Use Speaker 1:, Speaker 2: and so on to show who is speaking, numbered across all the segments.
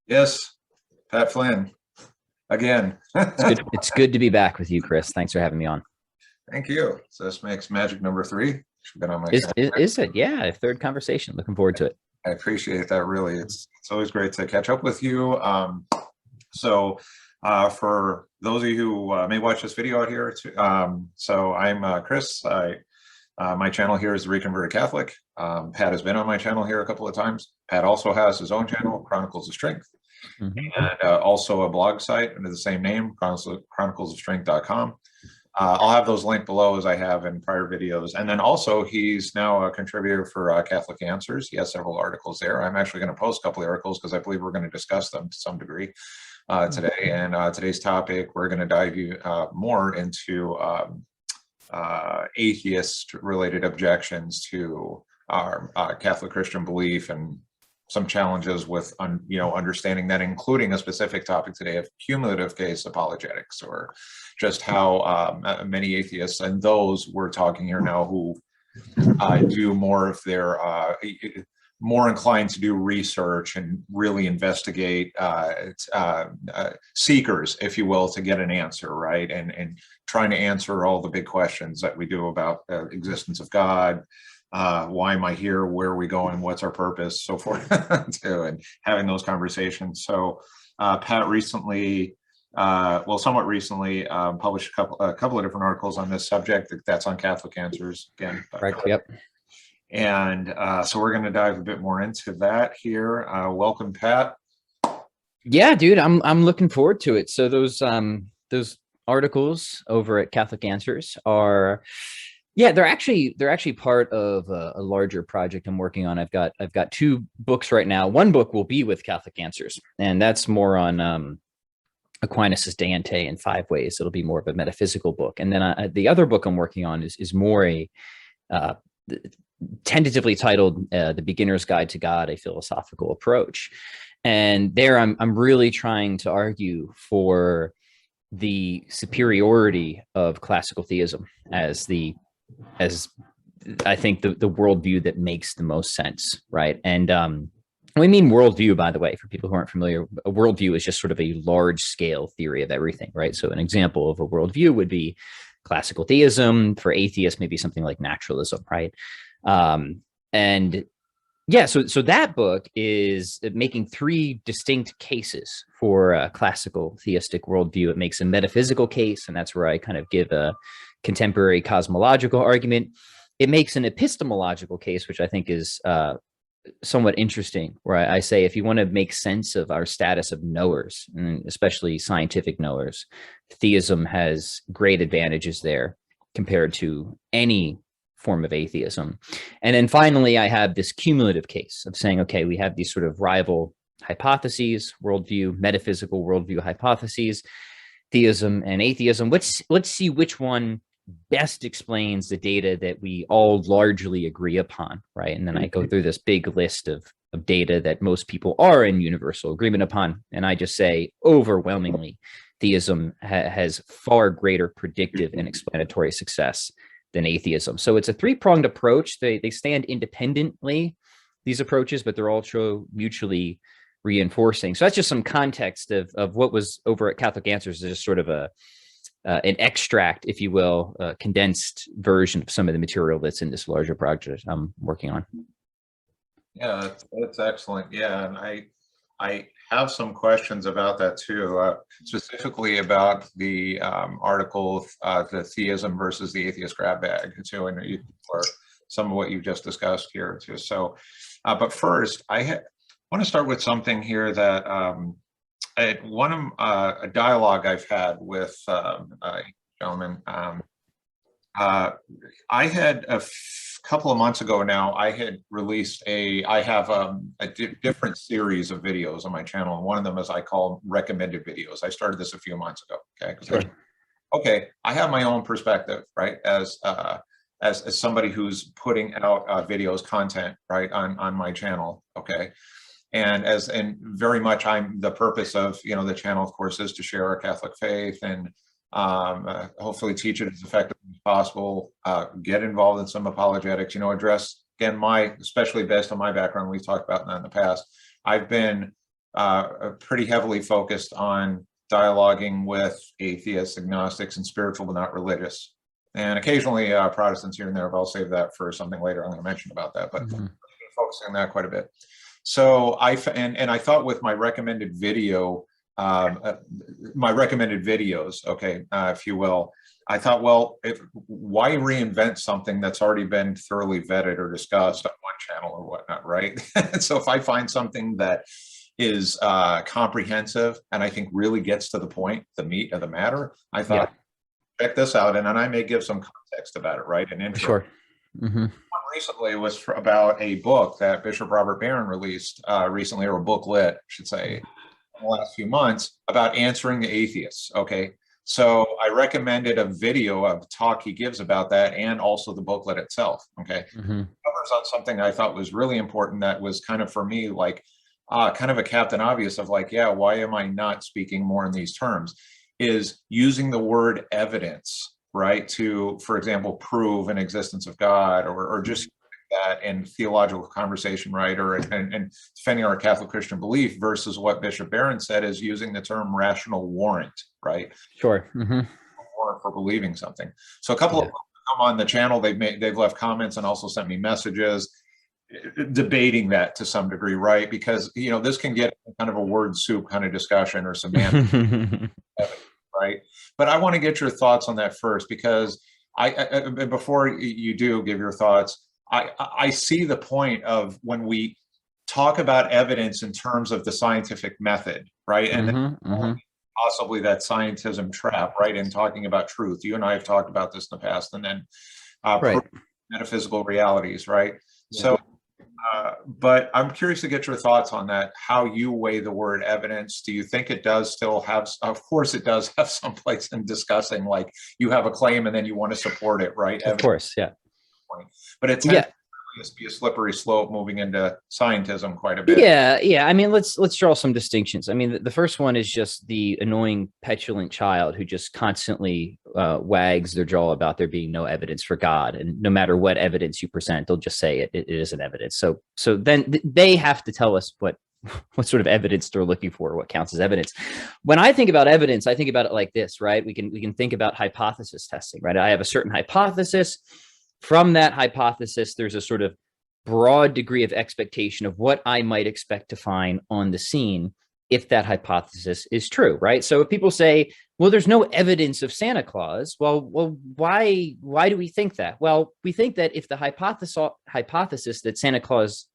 Speaker 1: Yes, Pat Flynn again.
Speaker 2: It's good. It's good to be back with you, Chris. Thanks for having me on.
Speaker 1: Thank you. So this makes magic number 3. She's been on my
Speaker 2: Is,
Speaker 1: channel.
Speaker 2: is is it? Yeah, third conversation. Looking forward to it.
Speaker 1: I appreciate that. Really, it's always great to catch up with you. For those of you who may watch this video out here, so I'm Chris. My channel here is The Reconverted Catholic. Pat has been on my channel here a couple of times. Pat also has his own channel, Chronicles of Strength, and also a blog site under the same name, chroniclesofstrength.com. I'll have those linked below as I have in prior videos. And then also he's now a contributor for Catholic Answers. He has several articles there. I'm actually going to post a couple of articles because I believe we're going to discuss them to some degree today. And today's topic, we're going to dive more into atheist-related objections to our Catholic Christian belief and some challenges with understanding that, including a specific topic today of cumulative case apologetics, or just how many atheists, and those we're talking here now, who do more of their more inclined to do research and really investigate seekers, if you will, to get an answer, right? And trying to answer all the big questions that we do about existence of God. Why am I here? Where are we going? What's our purpose? So forth, too, and having those conversations. So Pat recently, somewhat recently, published a couple of different articles on this subject. That's on Catholic Answers again.
Speaker 2: Right. Yep.
Speaker 1: And so we're going to dive a bit more into that here. Welcome, Pat.
Speaker 2: Yeah, dude, I'm looking forward to it. So those articles over at Catholic Answers are. Yeah, they're actually part of a larger project I'm working on. I've got 2 books right now. One book will be with Catholic Answers, and that's more on Aquinas' De Ante in 5 ways. It'll be more of a metaphysical book. And then the other book I'm working on is more a tentatively titled The Beginner's Guide to God, a Philosophical Approach. And there I'm really trying to argue for the superiority of classical theism as I think the worldview that makes the most sense, right? And we mean worldview, by the way, for people who aren't familiar. A worldview is just sort of a large scale theory of everything, right? So an example of a worldview would be classical theism. For atheists, maybe something like naturalism, right? And yeah, so that book is making 3 distinct cases for a classical theistic worldview. It makes a metaphysical case, and that's where I kind of give a contemporary cosmological argument. It makes an epistemological case, which I think is somewhat interesting, where I say, if you want to make sense of our status of knowers, and especially scientific knowers, theism has great advantages there compared to any form of atheism. And then finally, I have this cumulative case of saying, okay, we have these sort of rival hypotheses, worldview, metaphysical worldview hypotheses, theism and atheism. Let's see which one best explains the data that we all largely agree upon, right? And then I go through this big list of data that most people are in universal agreement upon. And I just say, overwhelmingly, theism has far greater predictive and explanatory success than atheism. So it's a 3-pronged approach. They stand independently, these approaches, but they're also mutually reinforcing. So that's just some context of what was over at Catholic Answers, is just sort of an extract, if you will, a condensed version of some of the material that's in this larger project I'm working on.
Speaker 1: Yeah, that's excellent. Yeah, and I have some questions about that too, specifically about the article, the theism versus the atheist grab bag too, and for some of what you've just discussed here too. So, but first, I want to start with something here that a dialogue I've had with a gentleman. I had a couple of months ago now, I had released I have a different series of videos on my channel. And one of them is I call recommended videos. I started this a few months ago. Okay.
Speaker 2: Sure.
Speaker 1: Okay. I have my own perspective, right? As somebody who's putting out videos, content, right, on my channel. Okay. And very much the purpose of, the channel, of course, is to share our Catholic faith and hopefully teach it as effectively as possible, get involved in some apologetics, address, again, especially based on my background, we've talked about that in the past. I've been pretty heavily focused on dialoguing with atheists, agnostics, and spiritual but not religious. And occasionally Protestants here and there, but I'll save that for something later. I'm going to mention about that, but focusing on that quite a bit. So I thought with my recommended video, my recommended videos, okay, if you will, I thought, well, why reinvent something that's already been thoroughly vetted or discussed on one channel or whatnot, right? So if I find something that is comprehensive and I think really gets to the point, the meat of the matter, I thought, check this out, and then I may give some context about it, right? An intro.
Speaker 2: Sure.
Speaker 1: One recently was about a book that Bishop Robert Barron released recently, or a booklet, I should say, in the last few months about answering the atheists. Okay. So I recommended a video of talk he gives about that, and also the booklet itself. Okay. Covers on something I thought was really important, that was kind of, for me, like kind of a Captain Obvious of like, yeah, why am I not speaking more in these terms? Is using the word evidence, right, to, for example, prove an existence of God, or just that in theological conversation, right, or and defending our Catholic Christian belief, versus what Bishop Barron said is using the term rational warrant, right?
Speaker 2: Sure.
Speaker 1: Warrant for believing something. So a couple of them come on the channel, they've left comments and also sent me messages debating that to some degree, right? Because, you know, this can get kind of a word soup kind of discussion or semantic, right? But I want to get your thoughts on that first, because I before you do give your thoughts, I see the point of when we talk about evidence in terms of the scientific method, right? And then possibly that scientism trap, right? In talking about truth. You and I have talked about this in the past, and then metaphysical realities, right? So, but I'm curious to get your thoughts on that, how you weigh the word evidence. Do you think it does still have, of course it does have some place in discussing, like, you have a claim and then you want to support it, right?
Speaker 2: Of course, yeah.
Speaker 1: But it tends to be a slippery slope moving into scientism quite a bit.
Speaker 2: Yeah. I mean, let's draw some distinctions. I mean, the first one is just the annoying, petulant child who just constantly wags their jaw about there being no evidence for God, and no matter what evidence you present, they'll just say it isn't evidence. So then they have to tell us what sort of evidence they're looking for, what counts as evidence. When I think about evidence, I think about it like this, right? We can think about hypothesis testing, right? I have a certain hypothesis. From that hypothesis, there's a sort of broad degree of expectation of what I might expect to find on the scene if that hypothesis is true, right? So if people say, well, there's no evidence of Santa Claus, well, why do we think that? Well, we think that if the hypothesis that Santa Claus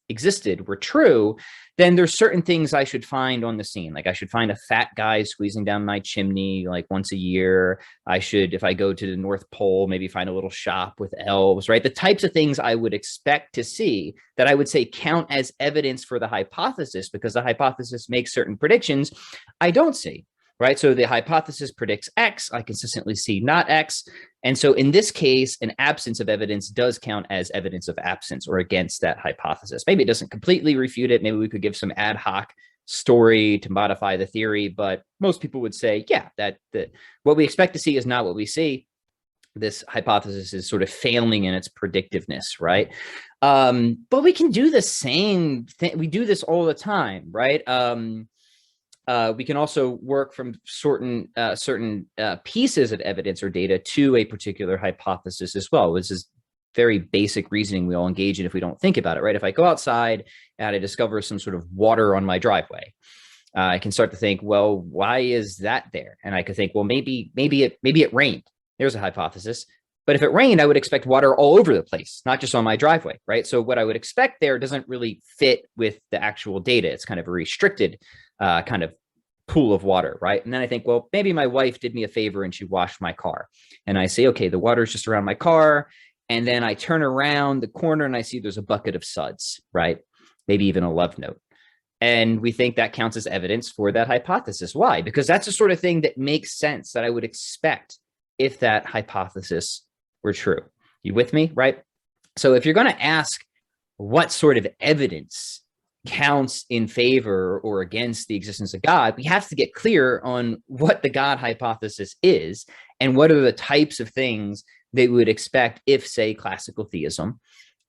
Speaker 2: existed were true, then there's certain things I should find on the scene. Like, I should find a fat guy squeezing down my chimney like once a year. I should, if I go to the North Pole, maybe find a little shop with elves, right? The types of things I would expect to see that I would say count as evidence for the hypothesis, because the hypothesis makes certain predictions, I don't see. Right. So the hypothesis predicts X, I consistently see not X. And so in this case, an absence of evidence does count as evidence of absence or against that hypothesis. Maybe it doesn't completely refute it. Maybe we could give some ad hoc story to modify the theory. But most people would say, yeah, that what we expect to see is not what we see. This hypothesis is sort of failing in its predictiveness, right? But we can do the same thing. We do this all the time, right? We can also work from certain pieces of evidence or data to a particular hypothesis as well. This is very basic reasoning we all engage in if we don't think about it, right? If I go outside and I discover some sort of water on my driveway, I can start to think, well, why is that there? And I could think, well, maybe it rained. There's a hypothesis. But if it rained, I would expect water all over the place, not just on my driveway, right? So what I would expect there doesn't really fit with the actual data. It's kind of a restricted kind of pool of water, right? And then I think, well, maybe my wife did me a favor and she washed my car. And I say, okay, the water's just around my car. And then I turn around the corner and I see there's a bucket of suds, right? Maybe even a love note. And we think that counts as evidence for that hypothesis. Why? Because that's the sort of thing that makes sense, that I would expect if that hypothesis were true. You with me, right? So if you're going to ask what sort of evidence counts in favor or against the existence of God, we have to get clear on what the God hypothesis is and what are the types of things they would expect if, say, classical theism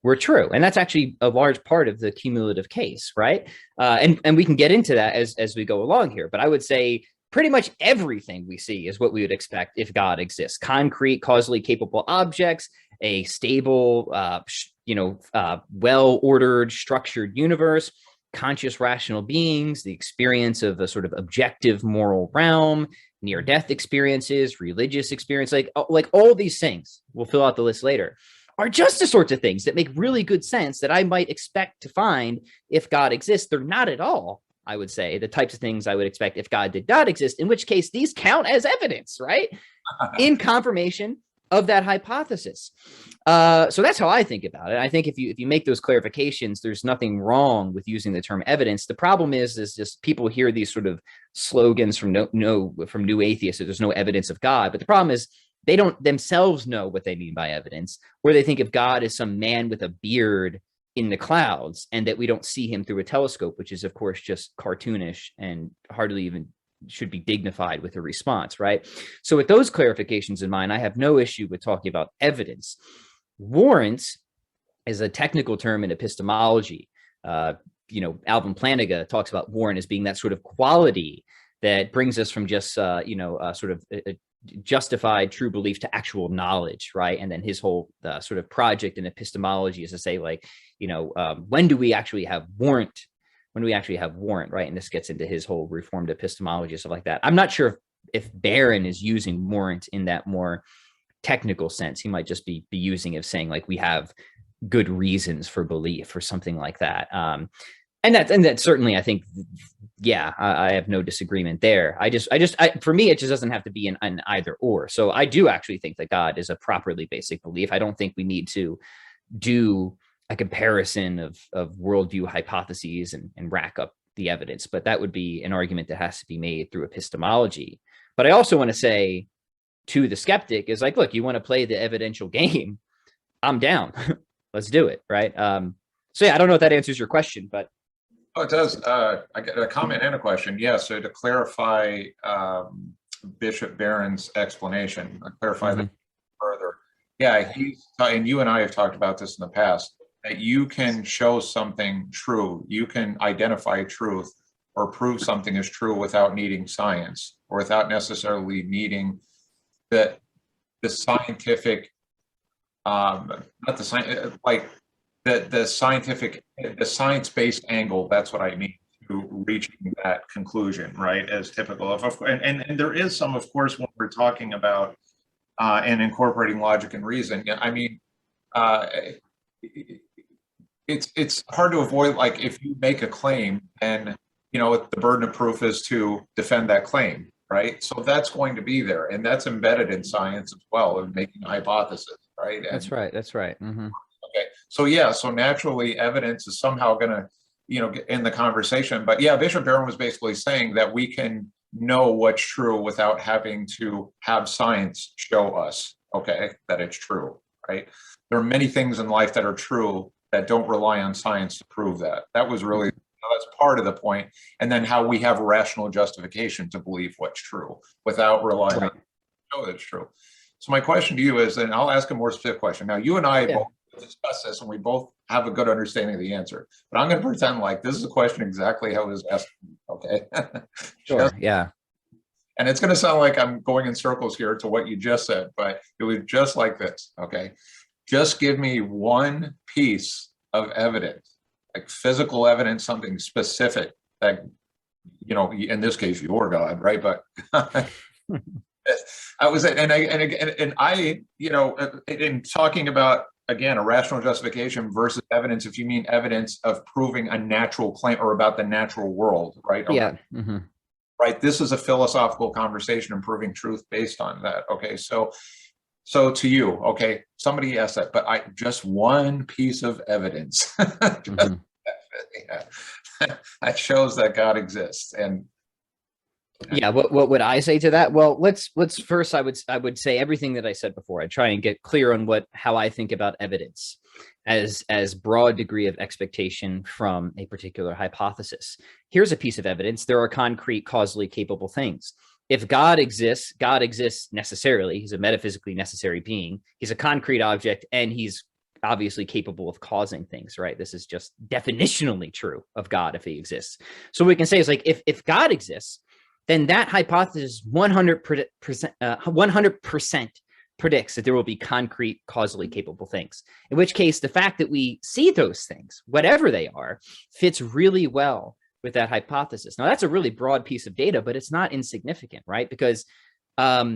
Speaker 2: were true. And that's actually a large part of the cumulative case, right? And we can get into that as we go along here. But I would say pretty much everything we see is what we would expect if God exists. Concrete, causally capable objects, a stable, well-ordered, structured universe, conscious rational beings, the experience of a sort of objective moral realm, near-death experiences, religious experience, like all these things, we'll fill out the list later, are just the sorts of things that make really good sense that I might expect to find if God exists. They're not at all, I would say, the types of things I would expect if God did not exist, in which case these count as evidence, right? In confirmation of that hypothesis. So that's how I think about it. I think if you make those clarifications, there's nothing wrong with using the term evidence. The problem is just people hear these sort of slogans from from new atheists that there's no evidence of God. But the problem is they don't themselves know what they mean by evidence, or they think of God as some man with a beard in the clouds and that we don't see him through a telescope, which is of course just cartoonish and hardly even should be dignified with a response, right? So with those clarifications in mind, I have no issue with talking about evidence. Warrants is a technical term in epistemology. Alvin Plantinga talks about warrant as being that sort of quality that brings us from just, sort of a justified true belief to actual knowledge, right? And then his whole sort of project in epistemology is to say, like, when do we actually have warrant? When do we actually have warrant, right? And this gets into his whole reformed epistemology, stuff like that. I'm not sure if Barron is using warrant in that more technical sense. He might just be using it, saying like we have good reasons for belief or something like that. And that certainly, I think, yeah, I have no disagreement there. For me, it just doesn't have to be an either or. So I do actually think that God is a properly basic belief. I don't think we need to do a comparison of worldview hypotheses and rack up the evidence, but that would be an argument that has to be made through epistemology. But I also want to say to the skeptic is like, look, you want to play the evidential game? I'm down. Let's do it, right? So yeah, I don't know if that answers your question, but
Speaker 1: oh, it does. I got a comment and a question. Yeah, so to clarify Bishop Barron's explanation, clarify that further. Yeah, and you and I have talked about this in the past, that you can show something true, you can identify truth or prove something is true without needing science, or without necessarily needing the scientific, not the science, like the science-based angle. That's what I mean, to reaching that conclusion, right? As typical of, and there is some, of course, when we're talking about and incorporating logic and reason. I mean, it's hard to avoid, like, if you make a claim, and the burden of proof is to defend that claim, right? So that's going to be there, and that's embedded in science as well, in making a hypothesis, right? And,
Speaker 2: that's right. Mm-hmm.
Speaker 1: Okay, so yeah, so naturally evidence is somehow going to, get in the conversation. But yeah, Bishop Barron was basically saying that we can know what's true without having to have science show us, okay, that it's true, right? There are many things in life that are true that don't rely on science to prove that. That was really, that's part of the point. And then how we have rational justification to believe what's true without relying on know that's true. So my question to you is, and I'll ask a more specific question. Now, you and I both discuss this, and we both have a good understanding of the answer. But I'm going to pretend like this is a question exactly how it was asked. Okay.
Speaker 2: Sure. Yeah.
Speaker 1: And it's going to sound like I'm going in circles here to what you just said, but it was just like this. Okay. Just give me one piece of evidence, like physical evidence, something specific that, in this case, you're God, right? But I was, and I, in talking about, again, a rational justification versus evidence, if you mean evidence of proving a natural claim or about the natural world, right?
Speaker 2: Yeah. Mm-hmm.
Speaker 1: Right. This is a philosophical conversation and proving truth based on that. Okay. So to you, okay, somebody asked that, but just one piece of evidence that shows that God exists. And
Speaker 2: yeah, what would I say to that? Well, let's first, I would say everything that I said before. I try and get clear on how I think about evidence as broad degree of expectation from a particular hypothesis. Here's a piece of evidence. There are concrete, causally capable things. If God exists necessarily. He's a metaphysically necessary being. He's a concrete object, and he's obviously capable of causing things, right? This is just definitionally true of God if he exists. So what we can say is like, if God exists, then that hypothesis 100% predicts that there will be concrete, causally capable things. In which case, the fact that we see those things, whatever they are, fits really well with that hypothesis. Now, that's a really broad piece of data, but it's not insignificant, right? Because not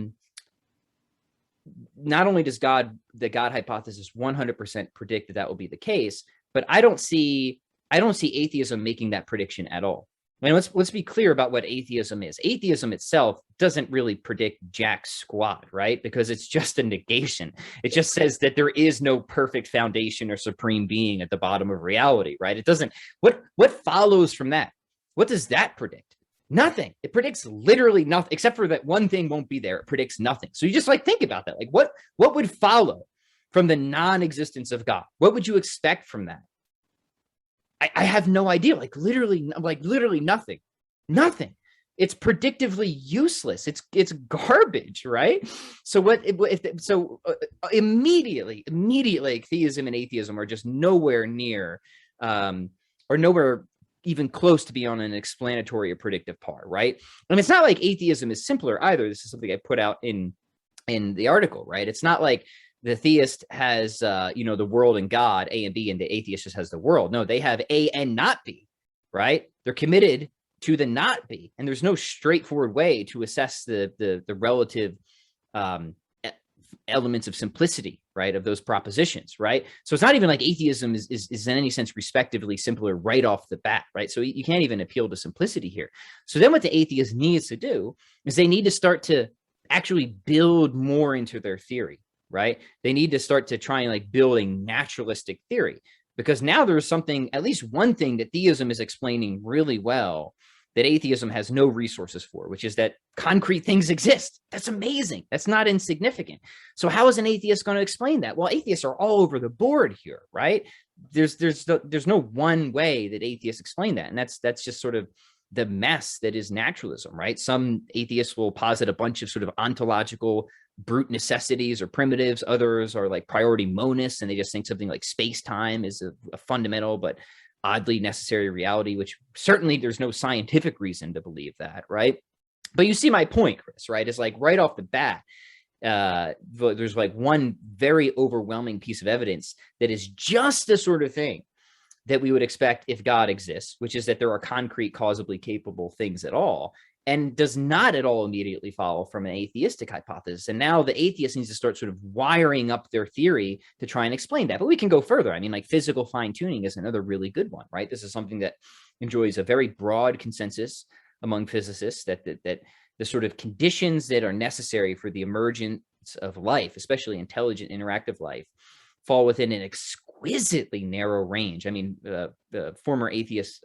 Speaker 2: only does the God hypothesis 100% predict that will be the case, but I don't see atheism making that prediction at all. I mean, let's be clear about what atheism is. Atheism itself doesn't really predict jack squat, right? Because it's just a negation. It just says that there is no perfect foundation or supreme being at the bottom of reality, right? It doesn't. What follows from that? What does that predict? Nothing. It predicts literally nothing, except for that one thing won't be there. It predicts nothing. So you just like think about that. Like what would follow from the non-existence of God? What would you expect from that? I have no idea. Like literally nothing. Nothing. It's predictively useless. It's garbage, right? So immediately, like theism and atheism are just nowhere near, or nowhere even close to be on an explanatory or predictive par, right? And it's not like atheism is simpler either. This is something I put out in the article, right? It's not like the theist has, the world and God, A and B, and the atheist just has the world. No, they have A and not B, right? They're committed to the not B, and there's no straightforward way to assess the relative elements of simplicity, right, of those propositions, right? So it's not even like atheism is in any sense respectively simpler right off the bat, right? So you can't even appeal to simplicity here. So then what the atheist needs to do is they need to start to actually build more into their theory, right? They need to start to try and like build a naturalistic theory, because now there's something, at least one thing that theism is explaining really well that atheism has no resources for, which is that concrete things exist. That's amazing. That's not insignificant. So how is an atheist going to explain that? Well, atheists are all over the board here, right? There's no one way that atheists explain that. And that's just sort of the mess that is naturalism, right? Some atheists will posit a bunch of sort of ontological brute necessities or primitives. Others are like priority monists, and they just think something like space-time is a fundamental but oddly necessary reality, which certainly there's no scientific reason to believe that, right? But you see my point, Chris, right? It's like right off the bat, there's like one very overwhelming piece of evidence that is just the sort of thing that we would expect if God exists, which is that there are concrete, causally capable things at all, and does not at all immediately follow from an atheistic hypothesis. And now the atheist needs to start sort of wiring up their theory to try and explain that. But we can go further. I mean, like physical fine-tuning is another really good one, right? This is something that enjoys a very broad consensus among physicists, that the sort of conditions that are necessary for the emergence of life, especially intelligent, interactive life, fall within an exquisitely narrow range. I mean, the former atheist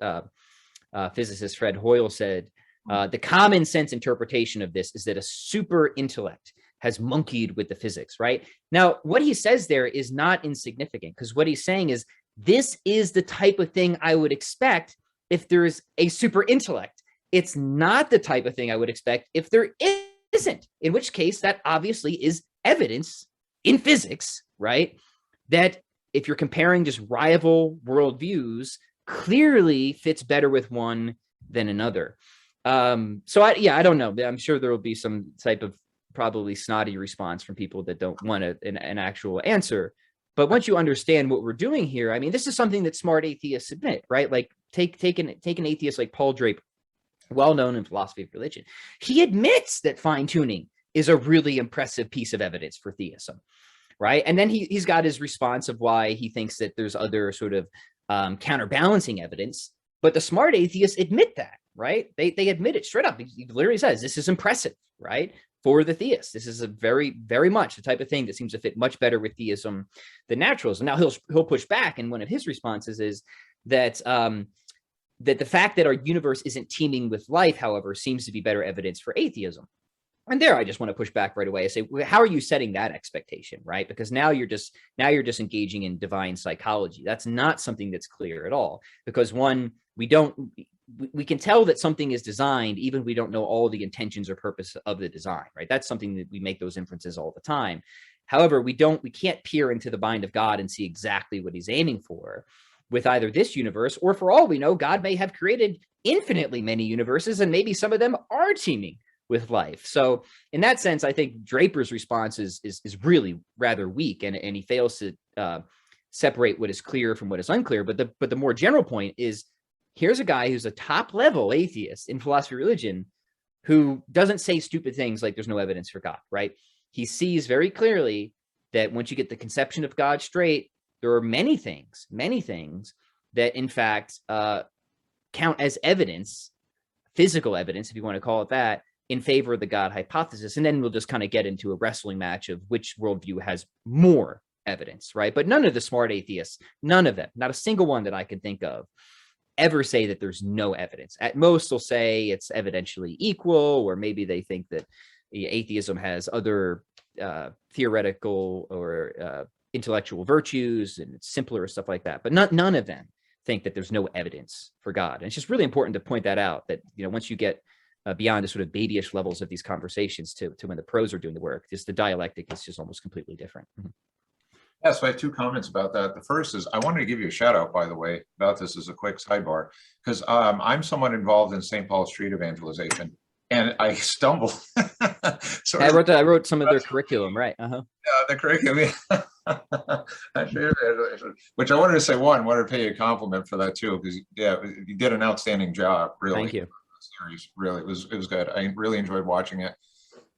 Speaker 2: physicist Fred Hoyle said, the common sense interpretation of this is that a super intellect has monkeyed with the physics, right? Now, what he says there is not insignificant, because what he's saying is this is the type of thing I would expect if there's a super intellect. It's not the type of thing I would expect if there isn't, in which case that obviously is evidence in physics, right? That if you're comparing just rival worldviews, clearly fits better with one than another. So I don't know. I'm sure there will be some type of probably snotty response from people that don't want an actual answer. But once you understand what we're doing here, I mean, this is something that smart atheists admit, right? Like take an atheist like Paul Draper, well known in philosophy of religion. He admits that fine-tuning is a really impressive piece of evidence for theism, right? And then he's got his response of why he thinks that there's other sort of counterbalancing evidence. But the smart atheists admit that, right? They admit it straight up. He literally says, this is impressive, right? For the theist. This is a very, very much the type of thing that seems to fit much better with theism than naturalism. Now he'll push back, and one of his responses is that that the fact that our universe isn't teeming with life, however, seems to be better evidence for atheism. And there, I just want to push back right away. I say, how are you setting that expectation, right? Because now you're just engaging in divine psychology. That's not something that's clear at all. Because one, we can tell that something is designed, even if we don't know all the intentions or purpose of the design, right? That's something that we make those inferences all the time. However, we can't peer into the mind of God and see exactly what he's aiming for with either this universe, or for all we know, God may have created infinitely many universes, and maybe some of them are teeming with life. So in that sense, I think Draper's response is really rather weak, and he fails to separate what is clear from what is unclear. But the more general point is, here's a guy who's a top level atheist in philosophy of religion who doesn't say stupid things like there's no evidence for God, right? He sees very clearly that once you get the conception of God straight, there are many things that in fact count as evidence, physical evidence, if you want to call it that, in favor of the God hypothesis. And then we'll just kind of get into a wrestling match of which worldview has more evidence, right? But none of the smart atheists, none of them, not a single one that I can think of, ever say that there's no evidence. At most, they'll say it's evidentially equal, or maybe they think that atheism has other theoretical or intellectual virtues and it's simpler or stuff like that. But none of them think that there's no evidence for God. And it's just really important to point that out, that, you know, once you get beyond the sort of babyish levels of these conversations to when the pros are doing the work, just the dialectic is just almost completely different.
Speaker 1: Yeah, so I have two comments about that. The first is I wanted to give you a shout out, by the way, about this as a quick sidebar, because I'm somewhat involved in St. Paul Street evangelization, and I stumbled.
Speaker 2: I wrote some of their curriculum, right?
Speaker 1: The curriculum, which I wanted to say, wanted to pay you a compliment for that too, because you did an outstanding job. Really,
Speaker 2: thank you.
Speaker 1: Series, really, it was good. I really enjoyed watching it,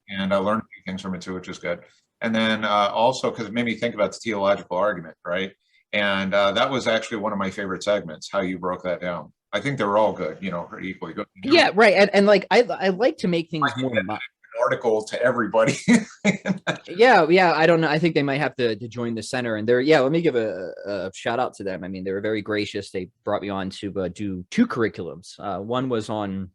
Speaker 1: and I learned a few things from it too, which is good. And then also because it made me think about the theological argument, right? And that was actually one of my favorite segments, how you broke that down. I think they were all good, you know, equally good.
Speaker 2: Yeah, right. And like I like to make things more
Speaker 1: article to everybody.
Speaker 2: yeah, I don't know. I think they might have to join the center, and let me give a shout out to them. I mean, they were very gracious. They brought me on to do two curriculums. One was on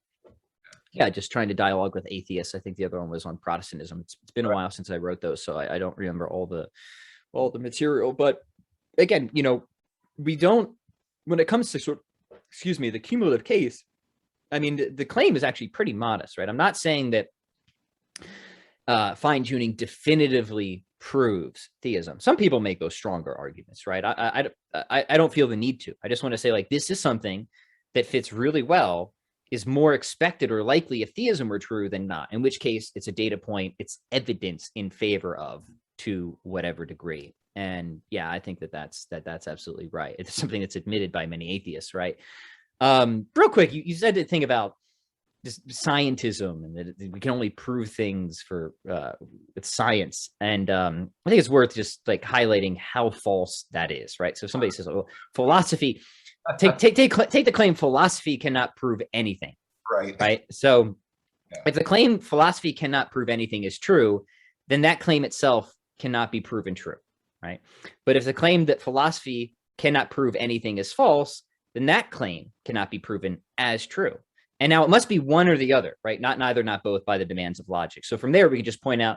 Speaker 2: just trying to dialogue with atheists. I think the other one was on Protestantism. It's been a while since I wrote those, so I don't remember all the material. But again, you know, we don't, when it comes to the cumulative case, I mean, the claim is actually pretty modest, right? I'm not saying that fine-tuning definitively proves theism. Some people make those stronger arguments, right? I don't feel the need to. I just want to say, like, this is something that fits really well, is more expected or likely if theism were true than not, in which case it's a data point, it's evidence in favor of, to whatever degree. And yeah, I think that's absolutely right. It's something that's admitted by many atheists, right? Real quick, you said the thing about this scientism, and that we can only prove things with science. And I think it's worth just like highlighting how false that is, right? So if somebody says, "Oh, philosophy," take the claim philosophy cannot prove anything, right? So if the claim philosophy cannot prove anything is true, then that claim itself cannot be proven true, right? But if the claim that philosophy cannot prove anything is false, then that claim cannot be proven as true. And now it must be one or the other, right? Not neither, not both, by the demands of logic. So from there, we can just point out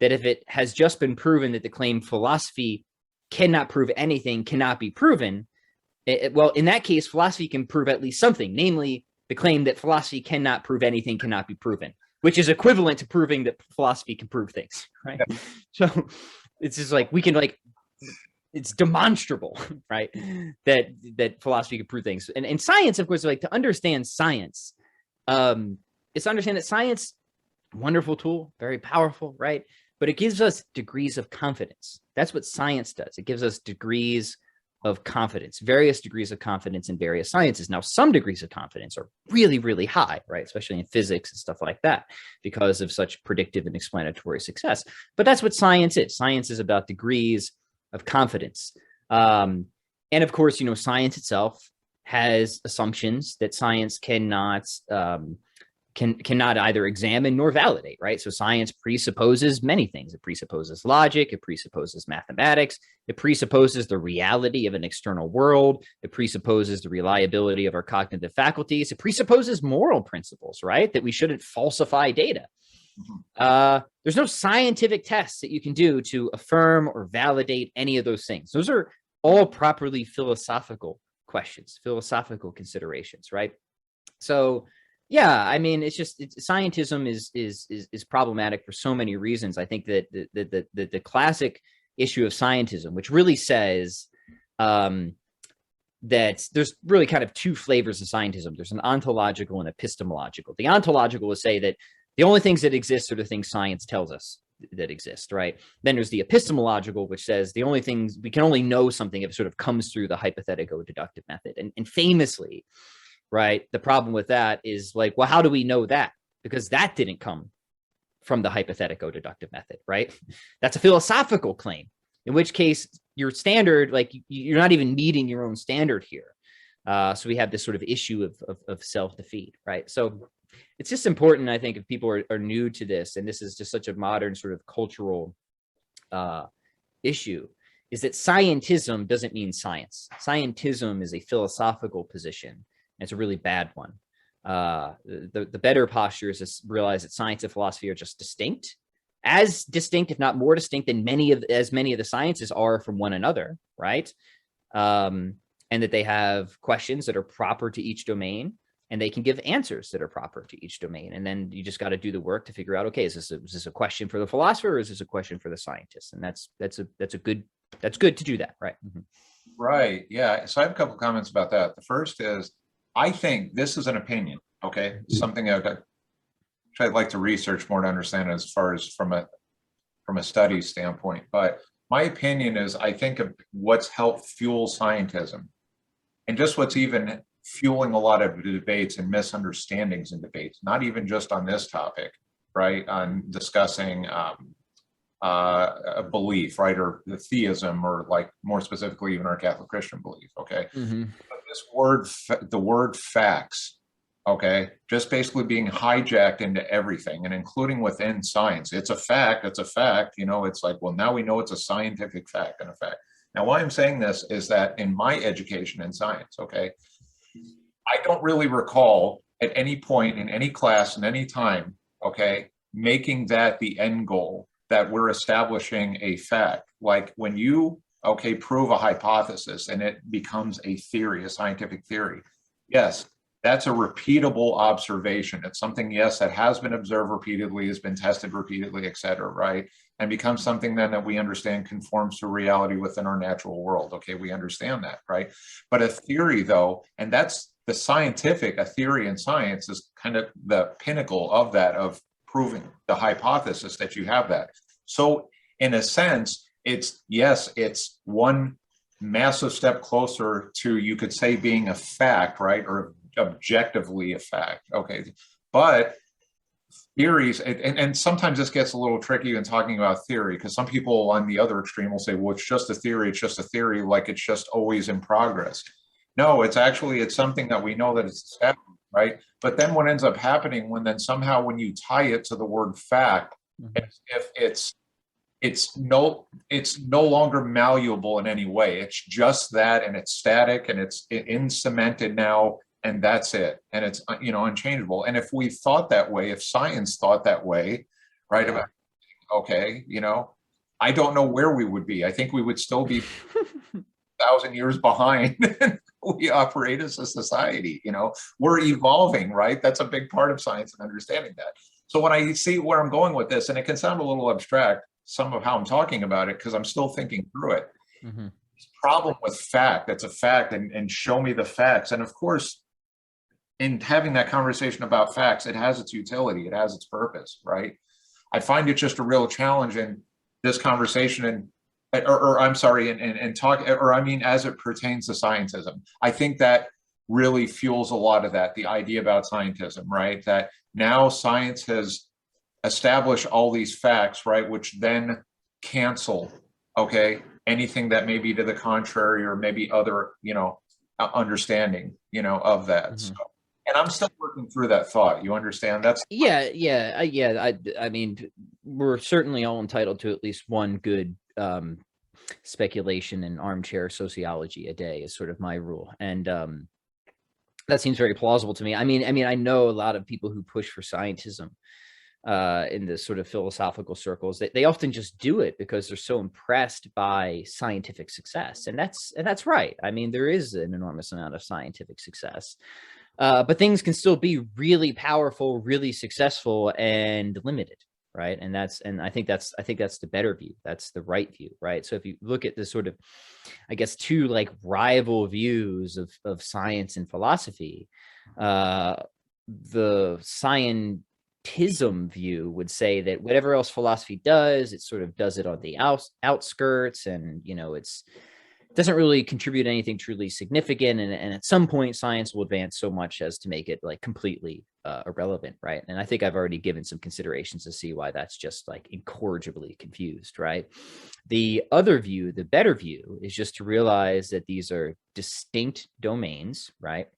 Speaker 2: that if it has just been proven that the claim philosophy cannot prove anything cannot be proven, well, in that case, philosophy can prove at least something, namely the claim that philosophy cannot prove anything cannot be proven, which is equivalent to proving that philosophy can prove things, right? Yeah. So it's just like, we can it's demonstrable, right? That philosophy can prove things. And in science, of course, like, to understand science, it's to understand that science, wonderful tool, very powerful, right? But it gives us degrees of confidence. That's what science does. It gives us degrees of confidence, various degrees of confidence in various sciences. Now, some degrees of confidence are really, really high, right? Especially in physics and stuff like that, because of such predictive and explanatory success. But that's what science is. Science is about degrees of confidence. And of course, you know, science itself has assumptions that science cannot either examine nor validate, right? So science presupposes many things. It presupposes logic, it presupposes mathematics, it presupposes the reality of an external world, it presupposes the reliability of our cognitive faculties, it presupposes moral principles, right? That we shouldn't falsify data. There's no scientific tests that you can do to affirm or validate any of those things. Those are all properly philosophical questions, philosophical considerations, right? So Yeah, I mean, it's just scientism is problematic for so many reasons. I think that the classic issue of scientism, which really says um, that there's really kind of two flavors of scientism. There's an ontological and epistemological. The ontological will say that the only things that exist are the things science tells us that exist, right? Then there's the epistemological, which says the only things we can only know something if it sort of comes through the hypothetico-deductive method. And famously, right, the problem with that is like, well, how do we know that? Because that didn't come from the hypothetico-deductive method, right? That's a philosophical claim, in which case your standard, like you're not even meeting your own standard here. So we have this sort of issue of self-defeat, right? So it's just important, I think, if people are new to this, and this is just such a modern sort of cultural issue, is that scientism doesn't mean science. Scientism is a philosophical position, and it's a really bad one. The better posture is to realize that science and philosophy are just distinct, as distinct, if not more distinct, than many of the sciences are from one another, right? And that they have questions that are proper to each domain, and they can give answers that are proper to each domain. And then you just got to do the work to figure out, okay, is this a question for the philosopher, or is this a question for the scientist? And that's good to do that, right? Mm-hmm.
Speaker 1: Right. Yeah. So I have a couple of comments about that. The first is, I think this is an opinion. Okay, something I'd like to research more to understand as far as from a study standpoint. But my opinion is, I think of what's helped fuel scientism, and just what's even fueling a lot of debates and misunderstandings in debates, not even just on this topic, right? On discussing a belief, right? Or the theism, or like more specifically, even our Catholic Christian belief, okay?
Speaker 2: Mm-hmm.
Speaker 1: The word facts, okay, just basically being hijacked into everything, and including within science. It's a fact, you know, it's like, well, now we know it's a scientific fact and a fact. Now, why I'm saying this is that in my education in science, okay, I don't really recall at any point in any class in any time, okay, making that the end goal, that we're establishing a fact. Like when you, okay, prove a hypothesis and it becomes a theory, a scientific theory, yes, that's a repeatable observation. It's something, yes, that has been observed repeatedly, has been tested repeatedly, et cetera, right? And becomes something then that we understand conforms to reality within our natural world. Okay, we understand that, right? But a theory, though, and that's the scientific, a theory in science is kind of the pinnacle of that, of proving the hypothesis that you have that. So in a sense, it's, yes, it's one massive step closer to, you could say, being a fact, right? Or objectively a fact, okay? But theories, and sometimes this gets a little tricky in talking about theory, because some people on the other extreme will say, well, it's just a theory, like it's just always in progress. No, it's actually, it's something that we know that it's established, right? But then what ends up happening when then somehow when you tie it to the word fact, if it's no longer malleable in any way. It's just that, and it's static, and it's cemented now, and that's it, and it's, you know, unchangeable. And if we thought that way, if science thought that way, right, about, okay, you know, I don't know where we would be. I think we would still be 1,000 years behind. We operate as a society, you know, we're evolving, right? That's a big part of science and understanding that. So when I see where I'm going with this, and it can sound a little abstract, some of how I'm talking about it, because I'm still thinking through it. Mm-hmm. Problem with fact, it's a fact, and show me the facts. And of course, in having that conversation about facts, it has its utility, it has its purpose, right? I find it just a real challenge in this conversation, or I'm sorry, and talk, or I mean, as it pertains to scientism. I think that really fuels a lot of that, the idea about scientism, right? That now science has established all these facts, right, which then cancel, okay, anything that may be to the contrary, or maybe other, you know, understanding, you know, of that. Mm-hmm. So, and I'm still working through that thought. You understand? That's
Speaker 2: I mean, we're certainly all entitled to at least one good speculation and armchair sociology a day is sort of my rule, and that seems very plausible to me. I mean, I know a lot of people who push for scientism in the sort of philosophical circles. They often just do it because they're so impressed by scientific success, and that's right. I mean, there is an enormous amount of scientific success. But things can still be really powerful, really successful, and limited, right? And I think that's the better view. That's the right view, right? So if you look at the sort of, I guess, two like rival views of science and philosophy, the scientism view would say that whatever else philosophy does, it sort of does it on the outskirts, and it doesn't really contribute anything truly significant. And at some point, science will advance so much as to make it like completely irrelevant, right? And I think I've already given some considerations to see why that's just like incorrigibly confused, right? The other view, the better view, is just to realize that these are distinct domains, right?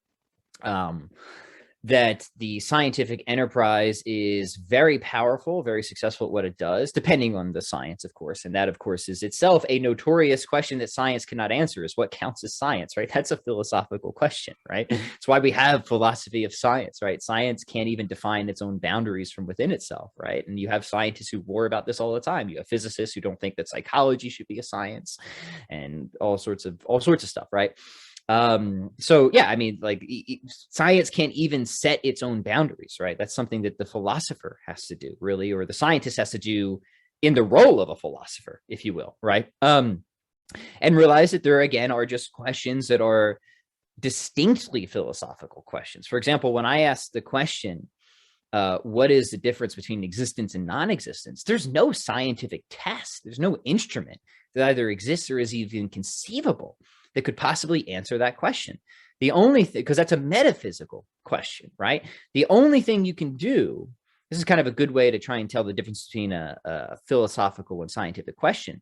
Speaker 2: That the scientific enterprise is very powerful, very successful at what it does, depending on the science, of course. And that, of course, is itself a notorious question that science cannot answer, is what counts as science, right? That's a philosophical question, right? It's why we have philosophy of science, right? Science can't even define its own boundaries from within itself, right? And you have scientists who war about this all the time. You have physicists who don't think that psychology should be a science, and all sorts of stuff, right? So yeah, I mean, like science can't even set its own boundaries, right? That's something that the philosopher has to do, really, or the scientist has to do in the role of a philosopher, if you will, right? And realize that there again are just questions that are distinctly philosophical questions. For example, when I ask the question, what is the difference between existence and non-existence? There's no scientific test. There's no instrument that either exists or is even conceivable that could possibly answer that question. The only thing, because that's a metaphysical question, right? The only thing you can do, this is kind of a good way to try and tell the difference between a philosophical and scientific question,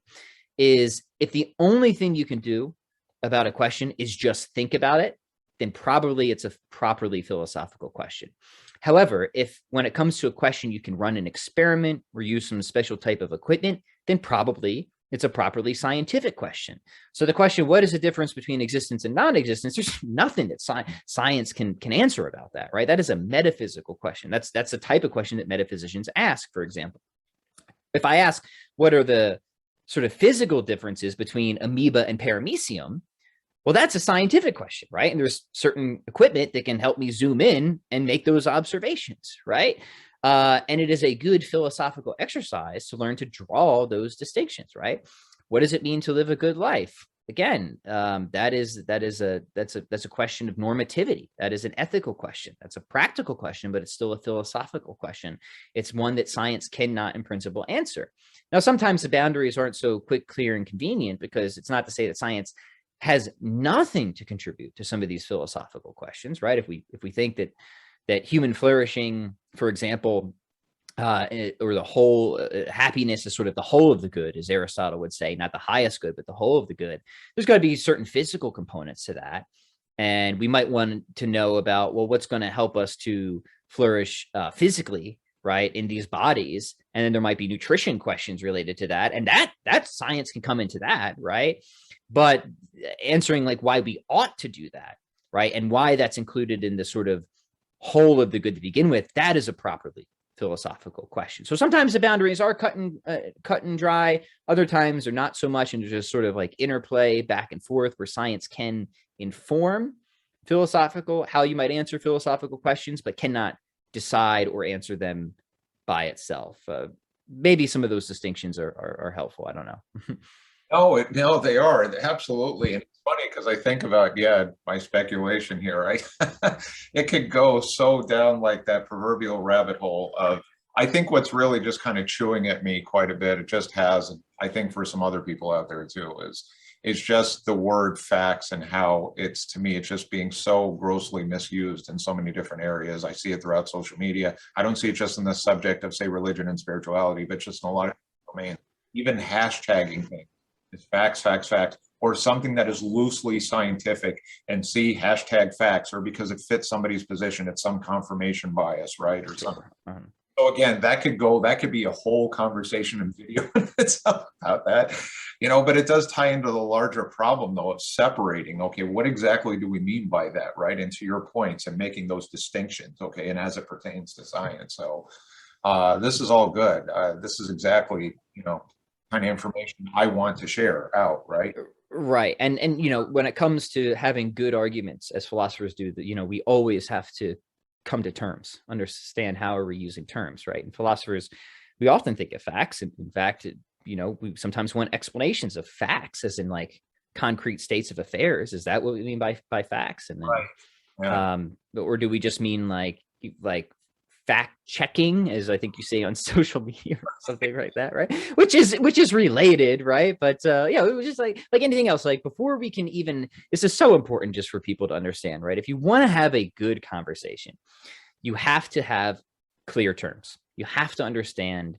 Speaker 2: is if the only thing you can do about a question is just think about it, then probably it's a properly philosophical question. However, if when it comes to a question, you can run an experiment or use some special type of equipment, then probably it's a properly scientific question. So the question, what is the difference between existence and non-existence? There's nothing that science can answer about that, right? That is a metaphysical question. That's the type of question that metaphysicians ask, for example. If I ask, what are the sort of physical differences between amoeba and paramecium? Well, that's a scientific question, right? And there's certain equipment that can help me zoom in and make those observations, right? And it is a good philosophical exercise to learn to draw those distinctions, right? What does it mean to live a good life? Again, that's a question of normativity. That is an ethical question. That's a practical question, but it's still a philosophical question. It's one that science cannot, in principle, answer. Now, sometimes the boundaries aren't so quick, clear, and convenient, because it's not to say that science has nothing to contribute to some of these philosophical questions, right? If we think that human flourishing, for example, or the whole happiness is sort of the whole of the good, as Aristotle would say, not the highest good, but the whole of the good. There's got to be certain physical components to that. And we might want to know about, well, what's going to help us to flourish physically, right, in these bodies. And then there might be nutrition questions related to that. And that science can come into that, right? But answering like why we ought to do that, right, and why that's included in the sort of whole of the good to begin with, that is a properly philosophical question. So sometimes the boundaries are cut and dry. Other times they're not so much, and there's just sort of like interplay back and forth where science can inform how you might answer philosophical questions, but cannot decide or answer them by itself. Maybe some of those distinctions are helpful. I don't know.
Speaker 1: No, they are, absolutely. And it's funny because I think about, my speculation here, right? It could go so down like that proverbial rabbit hole of, I think what's really just kind of chewing at me quite a bit, it just has, and I think for some other people out there too, is just the word facts, and how it's, to me, it's just being so grossly misused in so many different areas. I see it throughout social media. I don't see it just in the subject of, say, religion and spirituality, but just in a lot of domains, even hashtagging things. It's facts, facts, facts, or something that is loosely scientific, and see hashtag facts, or because it fits somebody's position, it's some confirmation bias, right? Or something. So again, that could be a whole conversation and video in itself about that, but it does tie into the larger problem, though, of separating, okay, what exactly do we mean by that, right? And to your points, and making those distinctions, okay, and as it pertains to science. So this is all good. This is exactly, kind of information I want to share out, right?
Speaker 2: Right. And when it comes to having good arguments, as philosophers do, that we always have to come to terms, understand how are we using terms, right? And philosophers, we often think of facts. In fact, we sometimes want explanations of facts, as in like concrete states of affairs. Is that what we mean by facts? And then
Speaker 1: Right. Yeah.
Speaker 2: or do we just mean like fact checking, as I think you say on social media or something like that, right? Which is related, right? But it was just like anything else. Like before we can even, this is so important just for people to understand, right? If you want to have a good conversation, you have to have clear terms. You have to understand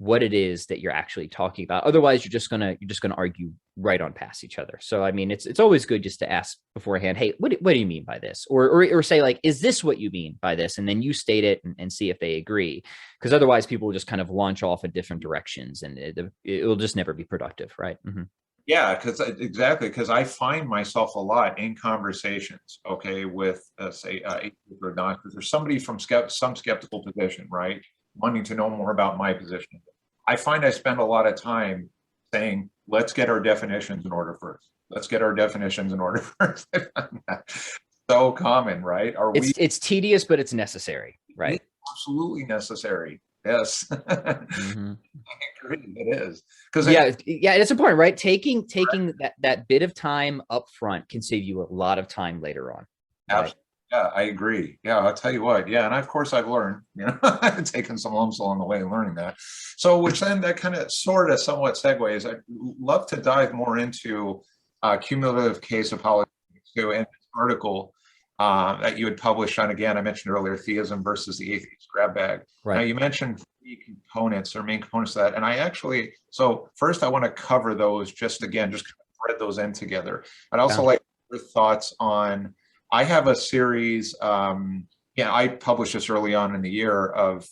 Speaker 2: what it is that you're actually talking about. Otherwise, you're just gonna argue right on past each other. So I mean, it's always good just to ask beforehand, hey, what do you mean by this? Or say like, is this what you mean by this? And then you state it and see if they agree. Because otherwise people will just kind of launch off in different directions, and it will just never be productive, right? Mm-hmm.
Speaker 1: Yeah, because I find myself a lot in conversations, okay, with say atheists or doctors or somebody from some skeptical position, right, wanting to know more about my position. I find I spend a lot of time saying, let's get our definitions in order first. Let's get our definitions in order first. So common, right?
Speaker 2: It's tedious, but it's necessary, right?
Speaker 1: It's absolutely necessary. Yes.
Speaker 2: Mm-hmm.
Speaker 1: I agree, it is. Because
Speaker 2: yeah, it's important, right? Taking that bit of time up front can save you a lot of time later on. Right?
Speaker 1: Yeah, I agree. Yeah, I'll tell you what. Yeah, and of course I've learned, I've taken some lumps along the way learning that. So, which then that kind of sort of somewhat segues. I'd love to dive more into cumulative case apologetics too, and this article that you had published on, again, I mentioned earlier, Theism versus the Atheist grab bag.
Speaker 2: Right.
Speaker 1: Now, you mentioned three components or main components of that. And I actually, so first I want to cover those just kind of thread those in together. I'd also like your thoughts on, I have a series, I published this early on in the year of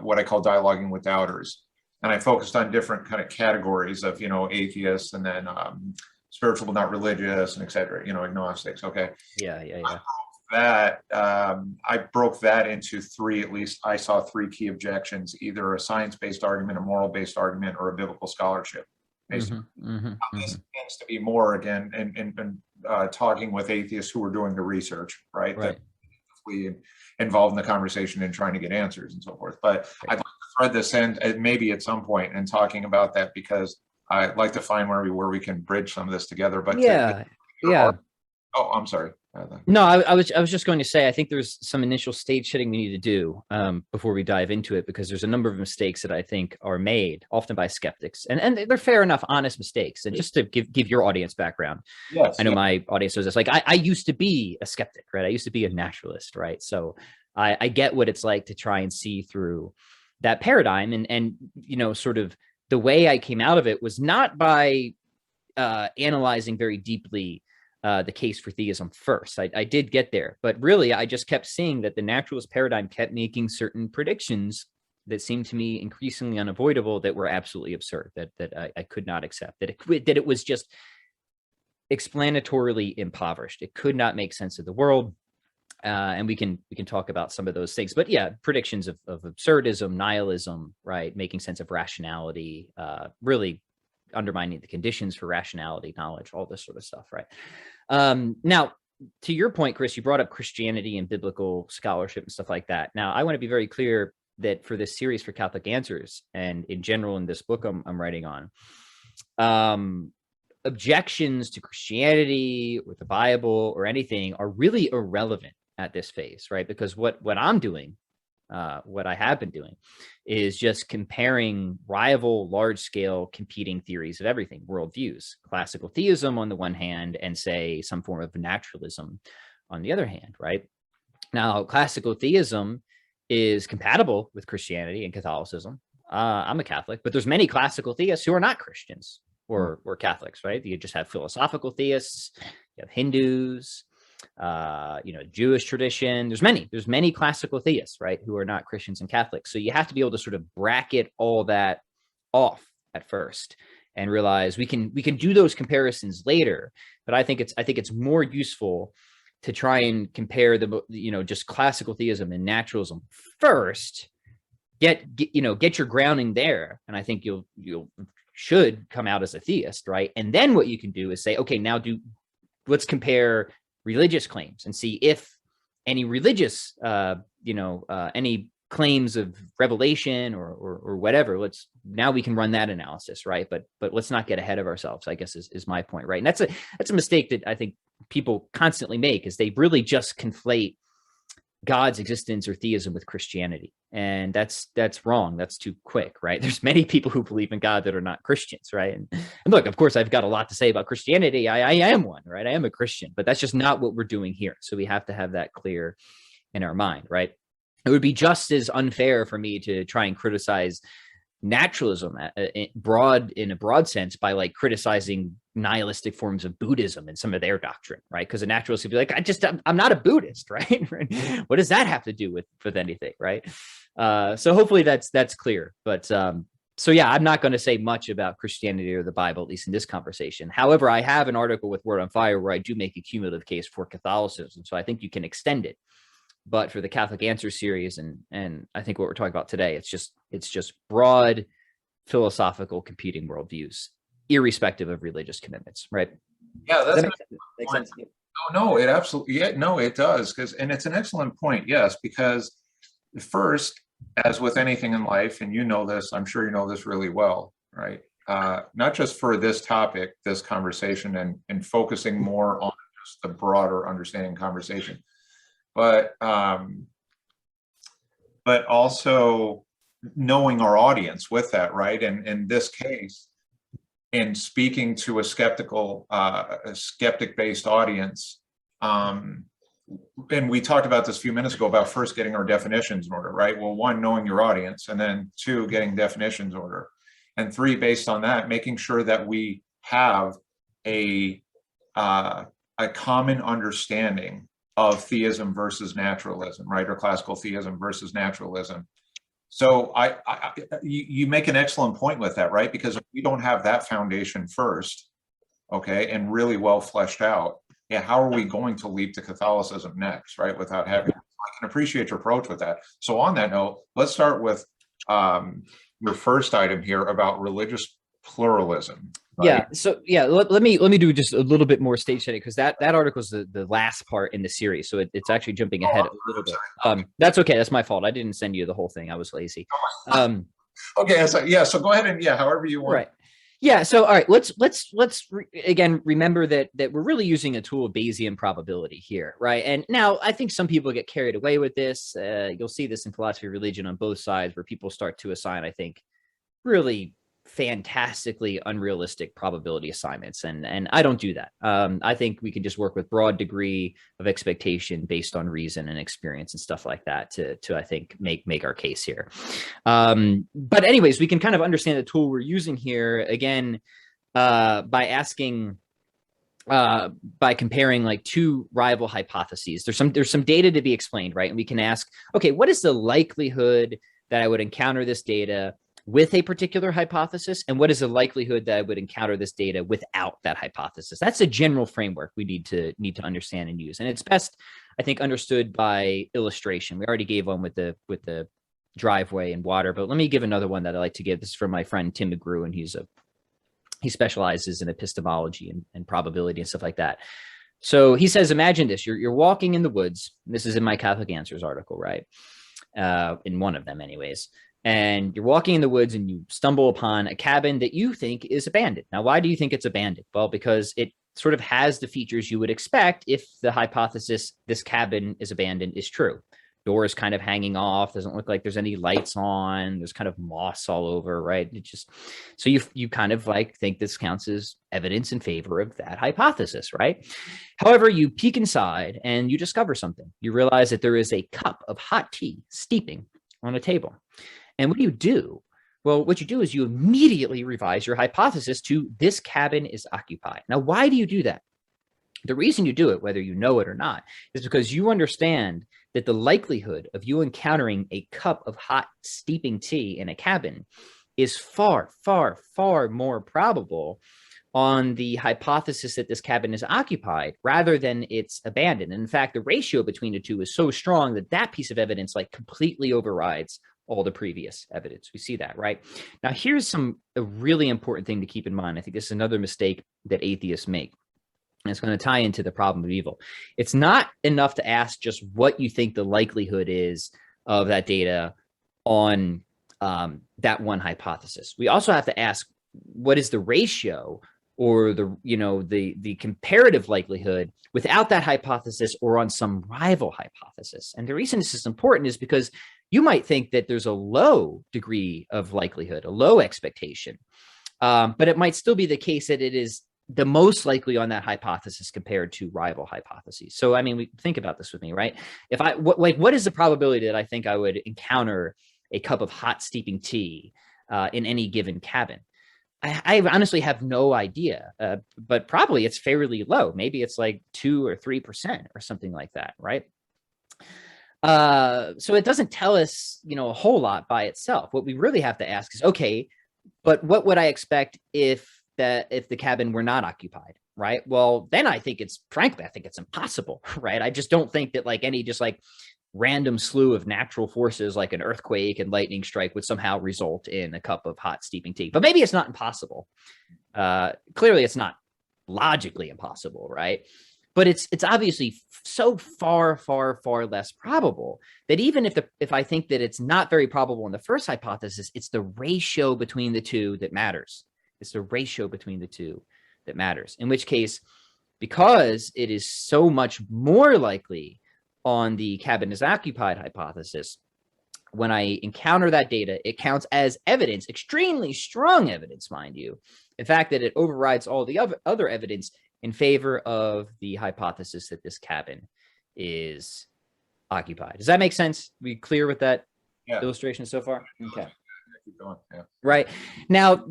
Speaker 1: what I call dialoguing with doubters. And I focused on different kind of categories of, atheists, and then spiritual but not religious, and et cetera, agnostics. Okay.
Speaker 2: Yeah.
Speaker 1: I broke that into three, at least I saw three key objections: either a science-based argument, a moral-based argument, or a biblical scholarship. This tends to be more, again, in talking with atheists who are doing the research, right? That we involved in the conversation and trying to get answers and so forth. But I'd like to thread this in maybe at some point and talking about that, because I'd like to find where we can bridge some of this together. But
Speaker 2: yeah.
Speaker 1: Oh, I'm sorry.
Speaker 2: No, I was just going to say, I think there's some initial stage setting we need to do before we dive into it, because there's a number of mistakes that I think are made often by skeptics, and they're fair enough, honest mistakes. And just to give your audience background, I know my audience knows this. Like I used to be a skeptic, right? I used to be a naturalist, right? So I get what it's like to try and see through that paradigm, and sort of the way I came out of it was not by analyzing very deeply the case for theism first. I did get there, but really I just kept seeing that the naturalist paradigm kept making certain predictions that seemed to me increasingly unavoidable, that were absolutely absurd, that I could not accept, that it was just explanatorily impoverished. It could not make sense of the world. And we can talk about some of those things, but yeah, predictions of absurdism, nihilism, right? Making sense of rationality, really undermining the conditions for rationality, knowledge, all this sort of stuff, right? Now, to your point, Chris, you brought up Christianity and biblical scholarship and stuff like that. Now, I want to be very clear that for this series for Catholic Answers, and in general in this book I'm writing on, objections to Christianity or the Bible or anything are really irrelevant at this phase, right? Because what I'm doing, what I have been doing, is just comparing rival large-scale competing theories of everything, worldviews, classical theism on the one hand, and say some form of naturalism on the other hand, right? Now, classical theism is compatible with Christianity and Catholicism. I'm a Catholic, but there's many classical theists who are not Christians or Catholics, right? You just have philosophical theists, you have Hindus, Jewish tradition. There's many classical theists, right, who are not Christians and Catholics. So you have to be able to sort of bracket all that off at first and realize we can do those comparisons later. But I think it's more useful to try and compare just classical theism and naturalism first. Get your grounding there, and I think you'll should come out as a theist, right? And then what you can do is say, okay, now let's compare religious claims and see if any religious, any claims of revelation or whatever, now we can run that analysis, right? But let's not get ahead of ourselves, I guess is my point, right? And that's a mistake that I think people constantly make, is they really just conflate God's existence or theism with Christianity. And that's wrong. That's too quick, right? There's many people who believe in God that are not Christians, right? And look, of course, I've got a lot to say about Christianity. I am one, right? I am a Christian, but that's just not what we're doing here. So we have to have that clear in our mind, right? It would be just as unfair for me to try and criticize naturalism in a broad sense by like criticizing nihilistic forms of Buddhism and some of their doctrine, right? Because a naturalist would be like, I'm not a Buddhist, right? What does that have to do with anything, right? So hopefully that's clear. But so yeah, I'm not going to say much about Christianity or the Bible, at least in this conversation. However, I have an article with Word on Fire where I do make a cumulative case for Catholicism, so I think you can extend it. But for the Catholic Answer series, and I think what we're talking about today, it's just broad philosophical competing worldviews, irrespective of religious commitments, right?
Speaker 1: Yeah, that's
Speaker 2: make sense.
Speaker 1: No, it absolutely, yeah, no, it does, and it's an excellent point, yes, because first, as with anything in life, and you know this, I'm sure you know this really well, right? Not just for this topic, this conversation, and focusing more on just the broader understanding conversation, but also knowing our audience with that, right? And in this case, in speaking to a skeptic-based audience, and we talked about this a few minutes ago about first getting our definitions in order, right? Well, one, knowing your audience, and then two, getting definitions in order, and three, based on that, making sure that we have a common understanding of theism versus naturalism, right? Or classical theism versus naturalism. So you make an excellent point with that, right? Because if we don't have that foundation first, okay, and really well fleshed out, yeah, how are we going to leap to Catholicism next, right? Without having, I can appreciate your approach with that. So on that note, let's start with your first item here about religious pluralism. Right?
Speaker 2: Yeah. So yeah, let me do just a little bit more stage setting, because that article is the last part in the series, so it's actually jumping ahead a little bit. That's okay. That's my fault. I didn't send you the whole thing. I was lazy.
Speaker 1: Okay. So yeah. So go ahead and however you want.
Speaker 2: Right. Yeah. So all right. Let's again remember that we're really using a tool of Bayesian probability here, right? And now I think some people get carried away with this. You'll see this in philosophy of religion on both sides, where people start to assign, I think, really fantastically unrealistic probability assignments, and I don't do that. I think we can just work with broad degree of expectation based on reason and experience and stuff like that to I think make our case here. But anyways, we can kind of understand the tool we're using here again by asking by comparing like two rival hypotheses. There's some data to be explained, right? And we can ask, okay, what is the likelihood that I would encounter this data with a particular hypothesis, and what is the likelihood that I would encounter this data without that hypothesis? That's a general framework we need to understand and use, and it's best, I think, understood by illustration. We already gave one with the driveway and water, but let me give another one that I like to give. This is from my friend Tim McGrew, and he specializes in epistemology and probability and stuff like that. So he says, imagine this: you're walking in the woods. This is in my Catholic Answers article, right? In one of them, anyways. And you're walking in the woods and you stumble upon a cabin that you think is abandoned. Now, why do you think it's abandoned? Well, because it sort of has the features you would expect if the hypothesis this cabin is abandoned is true. Door is kind of hanging off, doesn't look like there's any lights on, there's kind of moss all over, right? It just, so you kind of like think this counts as evidence in favor of that hypothesis, right? However, you peek inside and you discover something. You realize that there is a cup of hot tea steeping on a table. And what do? Well, what you do is you immediately revise your hypothesis to this cabin is occupied. Now, why do you do that? The reason you do it, whether you know it or not, is because you understand that the likelihood of you encountering a cup of hot steeping tea in a cabin is far, far, far more probable on the hypothesis that this cabin is occupied rather than it's abandoned. And in fact, the ratio between the two is so strong that that piece of evidence like completely overrides all the previous evidence. We see that, right? Now, here's a really important thing to keep in mind. I think this is another mistake that atheists make. And it's going to tie into the problem of evil. It's not enough to ask just what you think the likelihood is of that data on that one hypothesis. We also have to ask, what is the ratio or the comparative likelihood without that hypothesis or on some rival hypothesis? And the reason this is important is because you might think that there's a low degree of likelihood, a low expectation, but it might still be the case that it is the most likely on that hypothesis compared to rival hypotheses. So, I mean, think about this with me, right? If what is the probability that I think I would encounter a cup of hot steeping tea in any given cabin? I honestly have no idea, but probably it's fairly low. Maybe it's like 2 or 3% or something like that, right? So it doesn't tell us, a whole lot by itself. What we really have to ask is, okay, but what would I expect if the cabin were not occupied, right? Well, then frankly, I think it's impossible, right? I just don't think that any random slew of natural forces like an earthquake and lightning strike would somehow result in a cup of hot steeping tea. But maybe it's not impossible. Clearly, it's not logically impossible, right? But it's obviously so far, far, far less probable that even if I think that it's not very probable in the first hypothesis, it's the ratio between the two that matters. It's the ratio between the two that matters. In which case, because it is so much more likely on the cabin is occupied hypothesis, when I encounter that data, it counts as evidence, extremely strong evidence, mind you, the fact that it overrides all the other evidence in favor of the hypothesis that this cabin is occupied. Does that make sense? We clear with that illustration so far? Okay.
Speaker 1: Keep going. Yeah.
Speaker 2: Right. Now,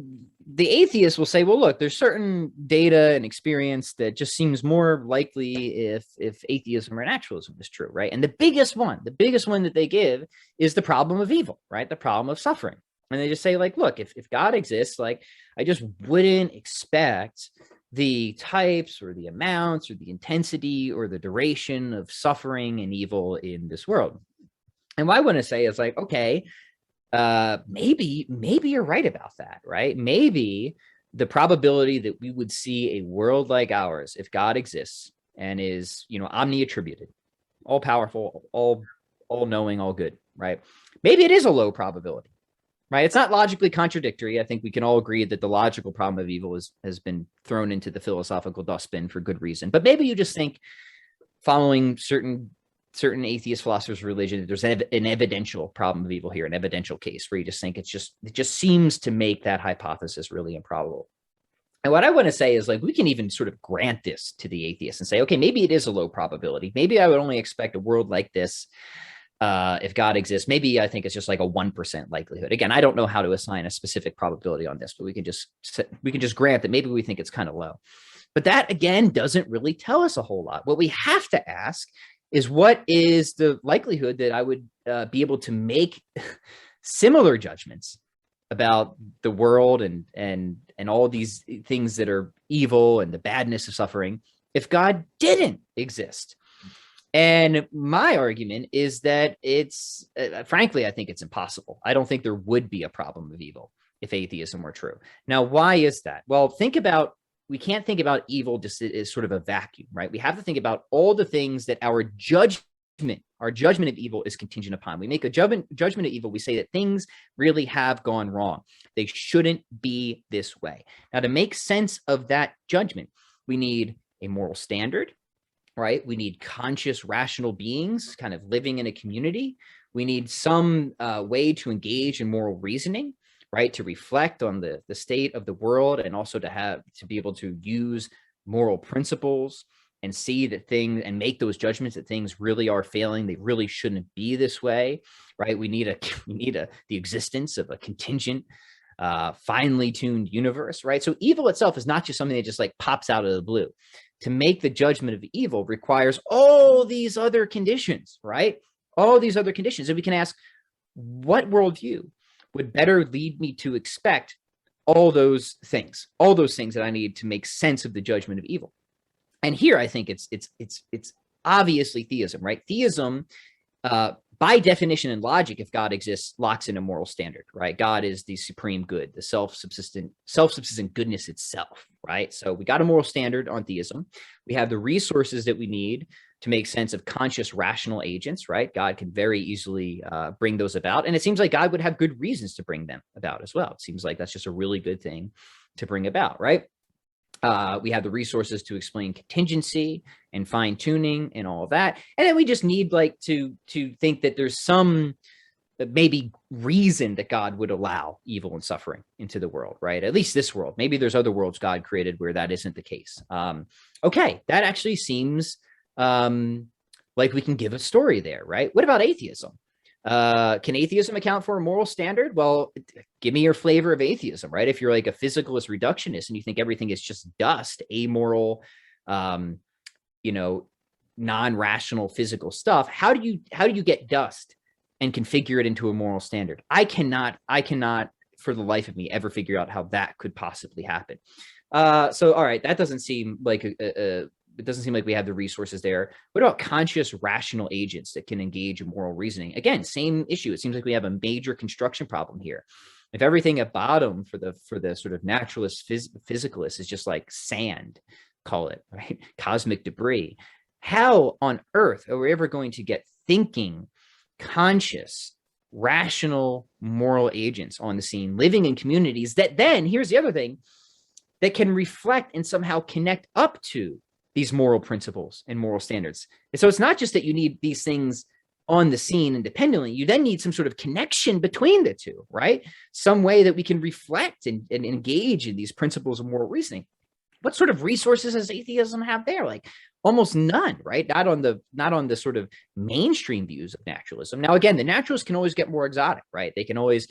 Speaker 2: the atheist will say, well, look, there's certain data and experience that just seems more likely if atheism or naturalism is true, right? And the biggest one that they give is the problem of evil, right? The problem of suffering. And they just say, look, if God exists, I just wouldn't expect the types or the amounts or the intensity or the duration of suffering and evil in this world. And what I want to say is okay, maybe you're right about that, right? Maybe the probability that we would see a world like ours, if God exists and is, omni-attributed, all powerful, all knowing, all good, right? Maybe it is a low probability, right? It's not logically contradictory. I think we can all agree that the logical problem of evil has been thrown into the philosophical dustbin for good reason. But maybe you just think, following certain atheist philosophers' religion, there's an evidential problem of evil here, an evidential case where you just think it just seems to make that hypothesis really improbable. And what I want to say is we can even sort of grant this to the atheist and say, okay, maybe it is a low probability. Maybe I would only expect a world like this if God exists. Maybe I think it's just a 1% likelihood. Again, I don't know how to assign a specific probability on this, but we can just grant that maybe we think it's kind of low. But that, again, doesn't really tell us a whole lot. What we have to ask is, what is the likelihood that I would be able to make similar judgments about the world and all these things that are evil and the badness of suffering if God didn't exist? And my argument is that it's, frankly, I think it's impossible. I don't think there would be a problem of evil if atheism were true. Now, why is that? Well, we can't think about evil just as sort of a vacuum, right? We have to think about all the things that our judgment of evil is contingent upon. We make a judgment of evil. We say that things really have gone wrong. They shouldn't be this way. Now, to make sense of that judgment, we need a moral standard, right? We need conscious, rational beings kind of living in a community. We need some way to engage in moral reasoning, right? To reflect on the state of the world, and also to be able to use moral principles and see that things, and make those judgments that things really are failing. They really shouldn't be this way, right? We need the existence of a contingent, finely tuned universe, right? So evil itself is not just something that just pops out of the blue. To make the judgment of evil requires all these other conditions, right? All these other conditions. And we can ask, what worldview would better lead me to expect all those things that I need to make sense of the judgment of evil? And here I think it's obviously theism, right? Theism by definition and logic, if God exists, locks in a moral standard, right? God is the supreme good, the self-subsistent goodness itself, right? So we got a moral standard on theism. We have the resources that we need to make sense of conscious, rational agents, right? God can very easily bring those about. And it seems like God would have good reasons to bring them about as well. It seems like that's just a really good thing to bring about, right? We have the resources to explain contingency and fine tuning and all of that. And then we just need like to think that there's some maybe reason that God would allow evil and suffering into the world, right? At least this world. Maybe there's other worlds God created where that isn't the case. Okay, that actually seems like we can give a story there, right? What about atheism? Can atheism account for a moral standard? Well, give me your flavor of atheism, right? If you're like a physicalist reductionist and you think everything is just dust, amoral, you know, non-rational physical stuff, how do you get dust and configure it into a moral standard? I cannot for the life of me ever figure out how that could possibly happen. So all right, that doesn't seem like it doesn't seem like we have the resources there. What about conscious, rational agents that can engage in moral reasoning? Again, same issue. It seems like we have a major construction problem here. If everything at bottom for the sort of naturalist physicalist is just like sand, call it, right? Cosmic debris. How on earth are we ever going to get thinking, conscious, rational, moral agents on the scene, living in communities that then, here's the other thing, that can reflect and somehow connect up to these moral principles and moral standards? And so it's not just that you need these things on the scene independently, you then need some sort of connection between the two, right? Some way that we can reflect and engage in these principles of moral reasoning. What sort of resources does atheism have there? Like almost none, right? Not on the sort of mainstream views of naturalism. Now, again, the naturalists can always get more exotic, right? They can always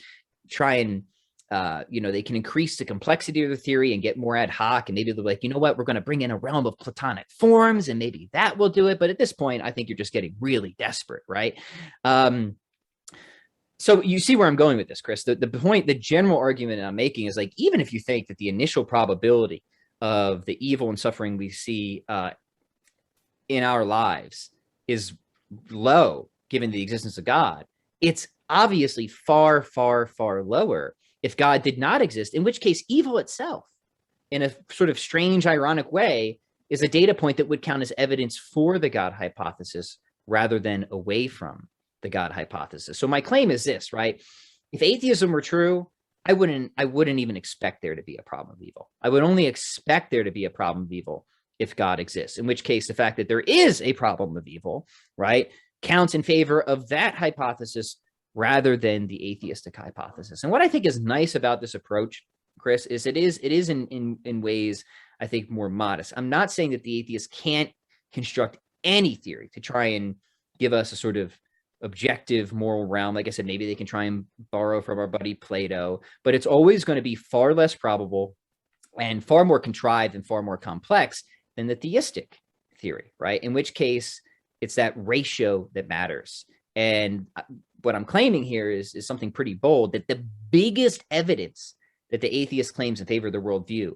Speaker 2: try and they can increase the complexity of the theory and get more ad hoc. And maybe they're like, you know what, we're going to bring in a realm of Platonic forms and maybe that will do it. But at this point, I think you're just getting really desperate, right? So you see where I'm going with this, Chris. The point, the general argument I'm making is like, even if you think that the initial probability of the evil and suffering we see in our lives is low, given the existence of God, it's obviously far, far, far lower if God did not exist, in which case evil itself, in a sort of strange, ironic way, is a data point that would count as evidence for the God hypothesis rather than away from the God hypothesis. So my claim is this, right? If atheism were true, I wouldn't even expect there to be a problem of evil. I would only expect there to be a problem of evil if God exists, in which case the fact that there is a problem of evil, right, counts in favor of that hypothesis rather than the atheistic hypothesis. And what I think is nice about this approach, Chris, is it is in ways, I think, more modest. I'm not saying that the atheist can't construct any theory to try and give us a sort of objective moral realm. Like I said, maybe they can try and borrow from our buddy Plato, but it's always going to be far less probable and far more contrived and far more complex than the theistic theory, right? In which case, it's that ratio that matters. And what I'm claiming here is something pretty bold, that the biggest evidence that the atheist claims in favor of the worldview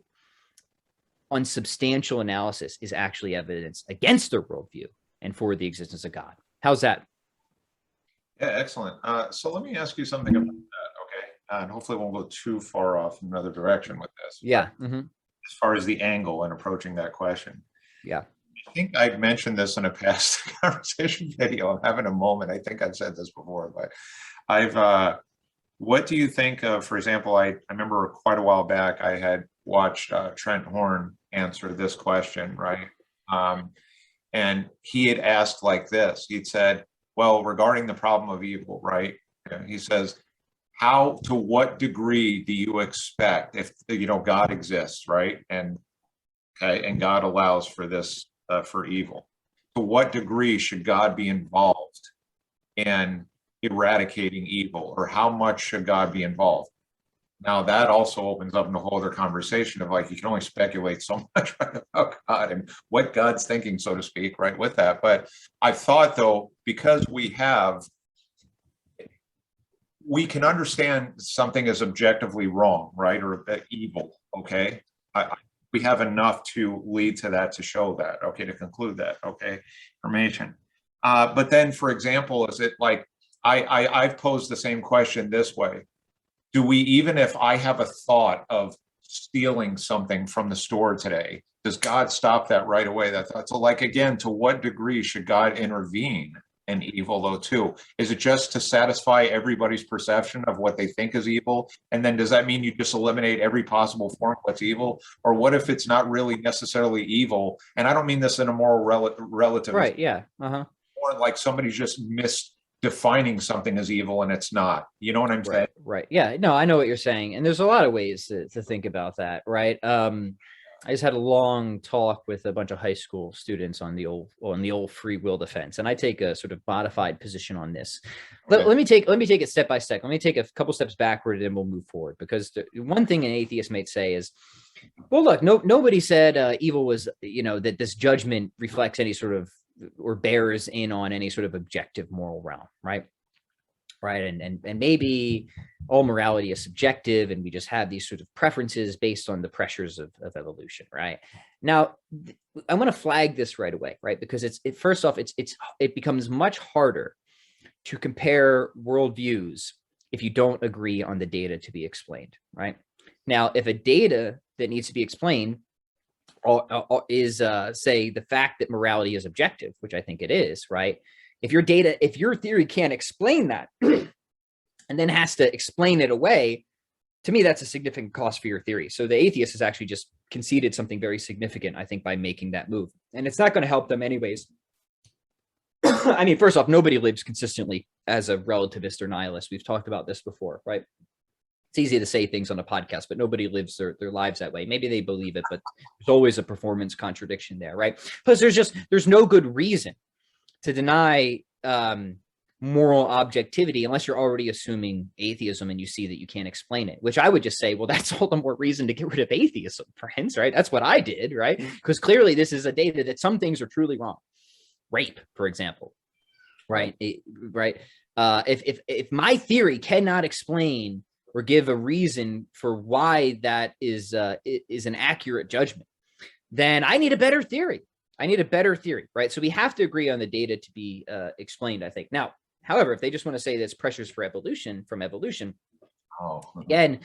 Speaker 2: on substantial analysis is actually evidence against their worldview and for the existence of God. How's that?
Speaker 1: Yeah, excellent. So let me ask you something about that, okay? And hopefully it won't go too far off in another direction with this.
Speaker 2: Yeah.
Speaker 1: As far as the angle and approaching that question.
Speaker 2: Yeah.
Speaker 1: I think I've mentioned this in a past conversation video. I'm having a moment. I think I've said this before, but what do you think of, for example, I remember quite a while back, I had watched Trent Horn answer this question, right? And he had asked like this, he'd said, well, regarding the problem of evil, right? He says, to what degree do you expect if, God exists, right? And God allows for this, for evil. To what degree should God be involved in eradicating evil, or how much should God be involved? Now that also opens up a whole other conversation of like, you can only speculate so much about God and what God's thinking, so to speak, right, with that. But I thought though, because we can understand something as objectively wrong, right, or evil, okay? We have enough to lead to that, to show that, okay, to conclude that, okay, information. But then, for example, is it like, I've posed the same question this way. Do we, even if I have a thought of stealing something from the store today, does God stop that right away? That thought. So like, again, to what degree should God intervene in evil though too? Is it just to satisfy everybody's perception of what they think is evil? And then does that mean you just eliminate every possible form of what's evil? Or what if it's not really necessarily evil? And I don't mean this in a moral relative.
Speaker 2: Right. Yeah.
Speaker 1: More like somebody's just misdefining something as evil and it's not. You know what I'm saying?
Speaker 2: Right. Yeah. No, I know what you're saying. And there's a lot of ways to think about that. Right. I just had a long talk with a bunch of high school students on the old free will defense, and I take a sort of modified position on this.
Speaker 1: Okay.
Speaker 2: Let me take it step by step. Let me take a couple steps backward, and then we'll move forward. Because one thing an atheist might say is, "Well, look, nobody said evil was, that this judgment reflects any sort of or bears in on any sort of objective moral realm, right?" Right. And maybe all morality is subjective and we just have these sort of preferences based on the pressures of evolution. Right. Now, I want to flag this right away, right? Because first off, it becomes much harder to compare worldviews if you don't agree on the data to be explained. Right. Now, if a data that needs to be explained is, say, the fact that morality is objective, which I think it is, right? If your theory can't explain that and then has to explain it away, to me, that's a significant cost for your theory. So the atheist has actually just conceded something very significant, I think, by making that move. And it's not going to help them anyways. I mean, first off, nobody lives consistently as a relativist or nihilist. We've talked about this before, right? It's easy to say things on a podcast, but nobody lives their lives that way. Maybe they believe it, but there's always a performance contradiction there, right? Plus, there's no good reason to deny moral objectivity unless you're already assuming atheism and you see that you can't explain it, which I would just say, well, that's all the more reason to get rid of atheism, friends, right? That's what I did, right? Because clearly this is a data that some things are truly wrong. Rape, for example, right? If my theory cannot explain or give a reason for why that is an accurate judgment, then I need a better theory. Right? So we have to agree on the data to be explained, I think. Now, however, if they just want to say that's pressures from evolution, again,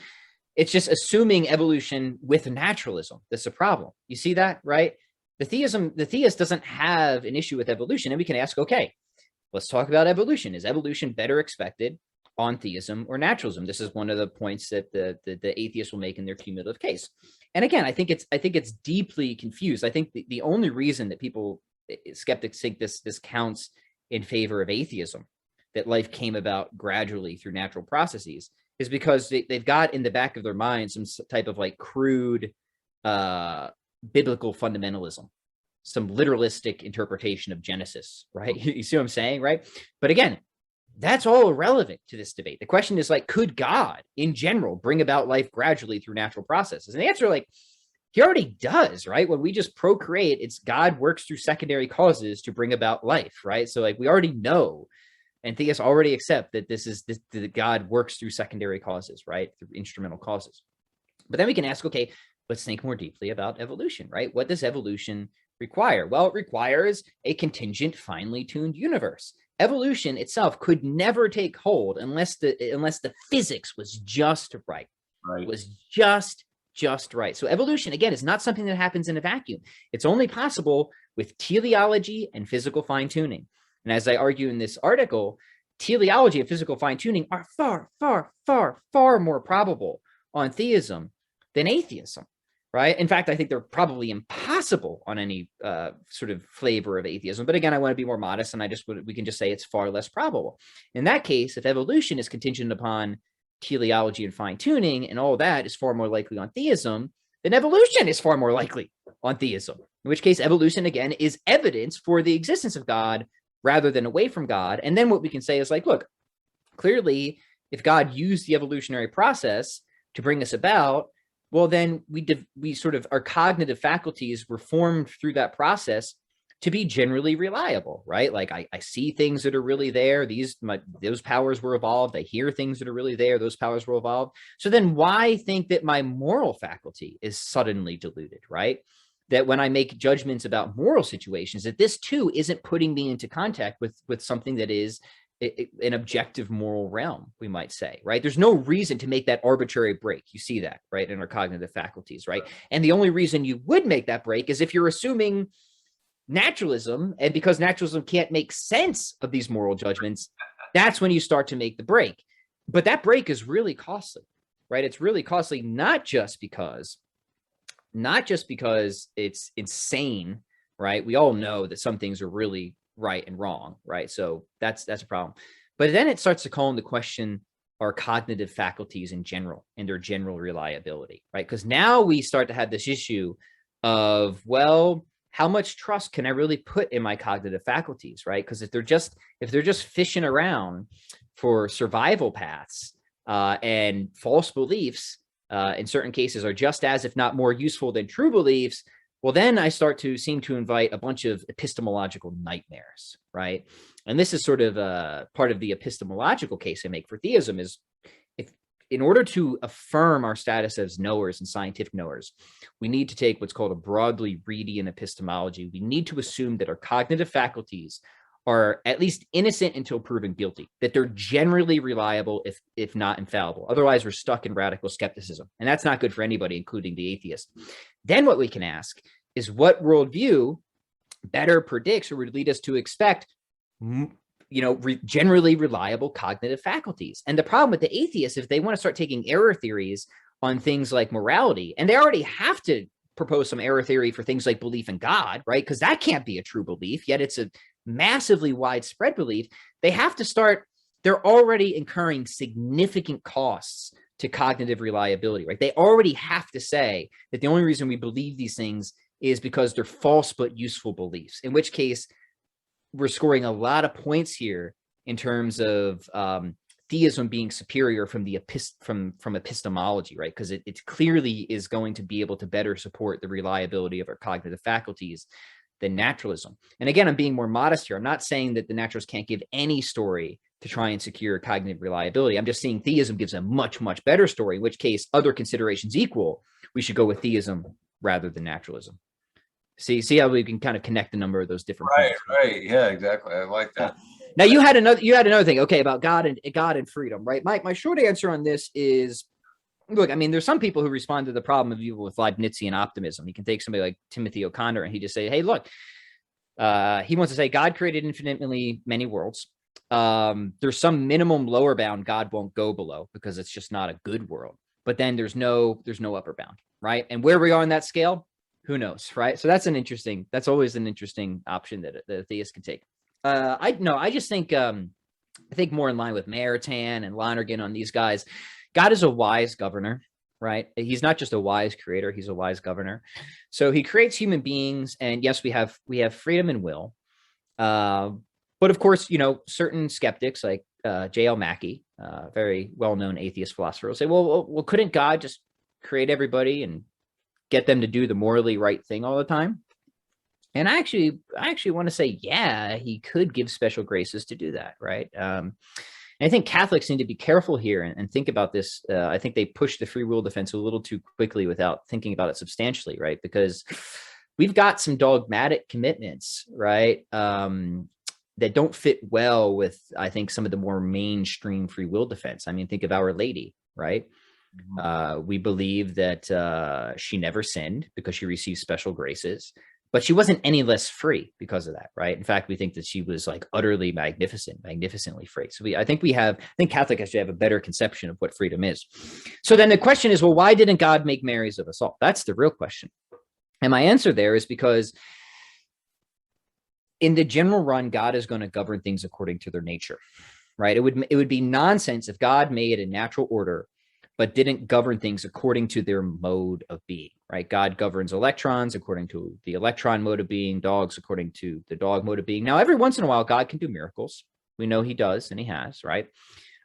Speaker 2: it's just assuming evolution with naturalism. That's a problem. You see that, right? The theist doesn't have an issue with evolution, and we can ask, okay, let's talk about evolution. Is evolution better expected on theism or naturalism? This is one of the points that the atheists will make in their cumulative case. And again, I think it's deeply confused. I think the only reason that skeptics think this counts in favor of atheism, that life came about gradually through natural processes, is because they've got in the back of their mind some type of like crude biblical fundamentalism, some literalistic interpretation of Genesis, right? You see what I'm saying, right? But again, that's all irrelevant to this debate. The question is, like, could God in general bring about life gradually through natural processes? And the answer, like, he already does, right? When we just procreate, it's God works through secondary causes to bring about life, right? So like we already know, and theists already accept that that God works through secondary causes, right? Through instrumental causes. But then we can ask, okay, let's think more deeply about evolution, right? What does evolution require? Well, it requires a contingent, finely tuned universe. Evolution itself could never take hold unless the physics was just right. Right. It was just right. So evolution, again, is not something that happens in a vacuum. It's only possible with teleology and physical fine-tuning. And as I argue in this article, teleology and physical fine-tuning are far, far, far, far more probable on theism than atheism. Right. In fact, I think they're probably impossible on any sort of flavor of atheism. But again, I want to be more modest, and we can just say it's far less probable. In that case, if evolution is contingent upon teleology and fine tuning, and all that is far more likely on theism, then evolution is far more likely on theism. In which case, evolution again is evidence for the existence of God rather than away from God. And then what we can say is like, look, clearly, if God used the evolutionary process to bring us about, well, then we sort of, our cognitive faculties were formed through that process to be generally reliable, right? Like I see things that are really there. Those powers were evolved. I hear things that are really there. Those powers were evolved. So then why think that my moral faculty is suddenly diluted, right? That when I make judgments about moral situations, that this too isn't putting me into contact with something that is an objective moral realm, we might say, right? There's no reason to make that arbitrary break. You see that, right, in our cognitive faculties, right? And the only reason you would make that break is if you're assuming naturalism, and because naturalism can't make sense of these moral judgments, that's when you start to make the break. But that break is really costly, right? It's really costly, not just because it's insane, right? We all know that some things are really right and wrong, right? So that's a problem. But then it starts to call into question our cognitive faculties in general and their general reliability, right? Because now we start to have this issue of, well, how much trust can I really put in my cognitive faculties, right? Because if they're just fishing around for survival paths and false beliefs, in certain cases are just as, if not more useful than true beliefs, well, then I start to seem to invite a bunch of epistemological nightmares, right? And this is sort of part of the epistemological case I make for theism is, in order to affirm our status as knowers and scientific knowers, we need to take what's called a broadly Reedian epistemology. We need to assume that our cognitive faculties are at least innocent until proven guilty, that they're generally reliable, if not infallible. Otherwise, we're stuck in radical skepticism. And that's not good for anybody, including the atheist. Then what we can ask is, what worldview better predicts or would lead us to expect generally reliable cognitive faculties? And the problem with the atheists, if they want to start taking error theories on things like morality, and they already have to propose some error theory for things like belief in God, right? Because that can't be a true belief, yet it's a massively widespread belief. They have to start, they're already incurring significant costs to cognitive reliability, right? They already have to say that the only reason we believe these things is because they're false but useful beliefs, in which case we're scoring a lot of points here in terms of theism being superior from the from epistemology, right? Because it clearly is going to be able to better support the reliability of our cognitive faculties than naturalism. And again, I'm being more modest here. I'm not saying that the naturalists can't give any story to try and secure cognitive reliability. I'm just saying theism gives a much, much better story, in which case, other considerations equal, we should go with theism rather than naturalism. See how we can kind of connect a number of those different points.
Speaker 1: Right. Yeah, exactly. I like that.
Speaker 2: Now you had another thing, okay, about God and freedom, right? My short answer on this is, look, I mean, there's some people who respond to the problem of evil with Leibnizian optimism. You can take somebody like Timothy O'Connor and he just say, hey, look, he wants to say God created infinitely many worlds. There's some minimum lower bound God won't go below because it's just not a good world. But then there's no upper bound, right? And where we are on that scale, who knows, right? So that's always an interesting option that a theist can take. I just think I think more in line with Maritain and Lonergan on these guys. God is a wise governor, right? He's not just a wise creator, he's a wise governor. So he creates human beings, and yes, we have freedom and will. But of course, certain skeptics like J.L. Mackie, very well-known atheist philosopher, will say, well, couldn't God just create everybody and get them to do the morally right thing all the time? And I actually want to say, yeah, he could give special graces to do that, right? And I think Catholics need to be careful here and think about this. I think they push the free will defense a little too quickly without thinking about it substantially, right? Because we've got some dogmatic commitments, right, that don't fit well with, I think, some of the more mainstream free will defense. I mean, think of Our Lady, right? We believe that she never sinned because she received special graces, but she wasn't any less free because of that, right? In fact, we think that she was like utterly magnificently free. So I think Catholics actually have a better conception of what freedom is. So then the question is, well, why didn't God make Marys of us all? That's the real question. And my answer there is because in the general run, God is going to govern things according to their nature, right? It would be nonsense if God made a natural order but didn't govern things according to their mode of being, right? God governs electrons according to the electron mode of being, dogs according to the dog mode of being. Now, every once in a while, God can do miracles. We know he does, and he has, right?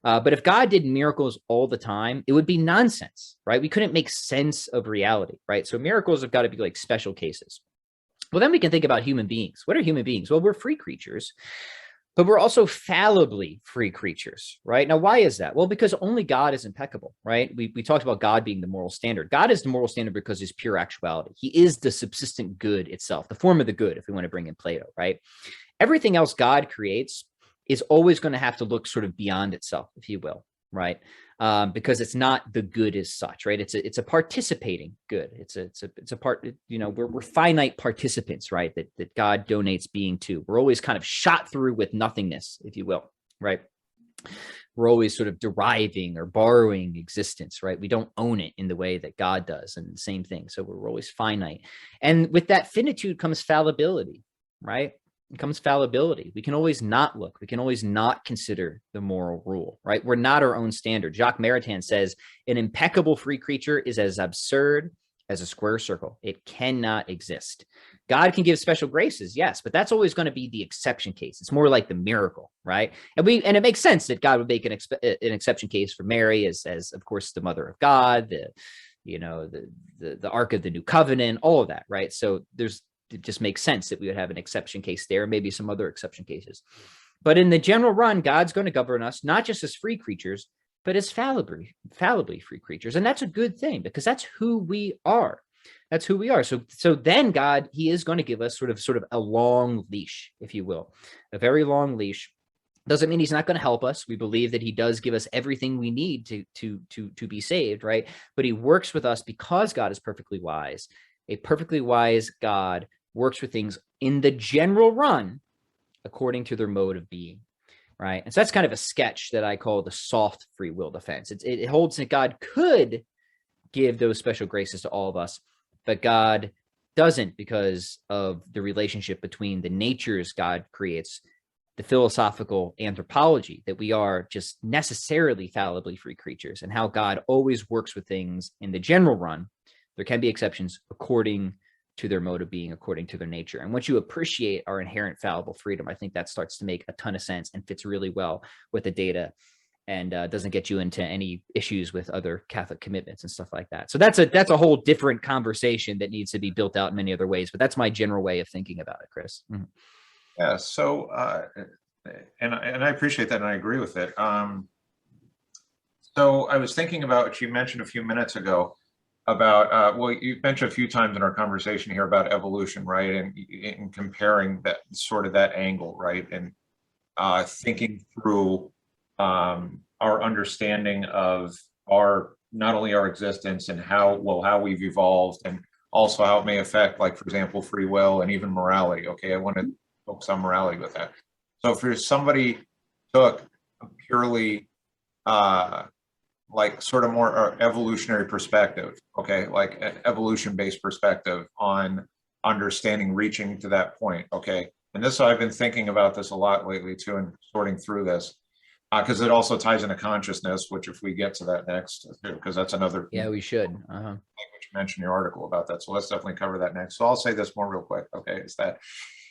Speaker 2: But if God did miracles all the time, it would be nonsense, right? We couldn't make sense of reality, right? So miracles have got to be like special cases. Well, then we can think about human beings. What are human beings? Well, we're free creatures, but we're also fallibly free creatures, right? Now, why is that? Well, because only God is impeccable, right? We talked about God being the moral standard. God is the moral standard because he's pure actuality. He is the subsistent good itself, the form of the good, if we want to bring in Plato, right? Everything else God creates is always going to have to look sort of beyond itself, if you will, right? Because it's not the good as such, right? It's a participating good. It's a part, you know, we're finite participants, right? That God donates being to. We're always kind of shot through with nothingness, if you will, right? We're always sort of deriving or borrowing existence, right? We don't own it in the way that God does, and the same thing. So we're always finite. And with that finitude comes fallibility, right? It comes fallibility. We can always not look. We can always not consider the moral rule, right? We're not our own standard. Jacques Maritain says, an impeccable free creature is as absurd as a square circle. It cannot exist. God can give special graces, yes, but that's always going to be the exception case. It's more like the miracle, right? And it makes sense that God would make an exception case for Mary as of course the mother of God, the Ark of the New Covenant, all of that, right? So it just makes sense that we would have an exception case there, maybe some other exception cases. But in the general run, God's going to govern us not just as free creatures, but as fallibly free creatures. And that's a good thing, because that's who we are. That's who we are. So then God, he is going to give us sort of a long leash, if you will, a very long leash. Doesn't mean he's not going to help us. We believe that he does give us everything we need to be saved, right? But he works with us because God is perfectly wise. A perfectly wise God works with things in the general run according to their mode of being, right? And so that's kind of a sketch that I call the soft free will defense. It holds that God could give those special graces to all of us, but God doesn't, because of the relationship between the natures God creates, the philosophical anthropology, that we are just necessarily fallibly free creatures, and how God always works with things in the general run. There can be exceptions according to their mode of being, according to their nature. And once you appreciate our inherent fallible freedom, I think that starts to make a ton of sense and fits really well with the data, and doesn't get you into any issues with other Catholic commitments and stuff like that. So that's a whole different conversation that needs to be built out in many other ways. But that's my general way of thinking about it, Chris. Mm-hmm.
Speaker 1: Yeah. So, and I appreciate that, and I agree with it. So I was thinking about what you mentioned a few minutes ago about, well, you mentioned a few times in our conversation here about evolution, right? And comparing that sort of that angle, right? And thinking through our understanding of not only our existence and how we've evolved, and also how it may affect, like, for example, free will and even morality. Okay, I want to focus on morality with that. So if there's somebody took a purely like sort of more evolutionary perspective, okay, like evolution-based perspective on understanding, reaching to that point, okay. And this, I've been thinking about this a lot lately too, and sorting through this, because it also ties into consciousness, which if we get to that next, because that's another.
Speaker 2: Yeah, we should.
Speaker 1: Which you mentioned your article about that, so let's definitely cover that next. So I'll say this more real quick, okay, is that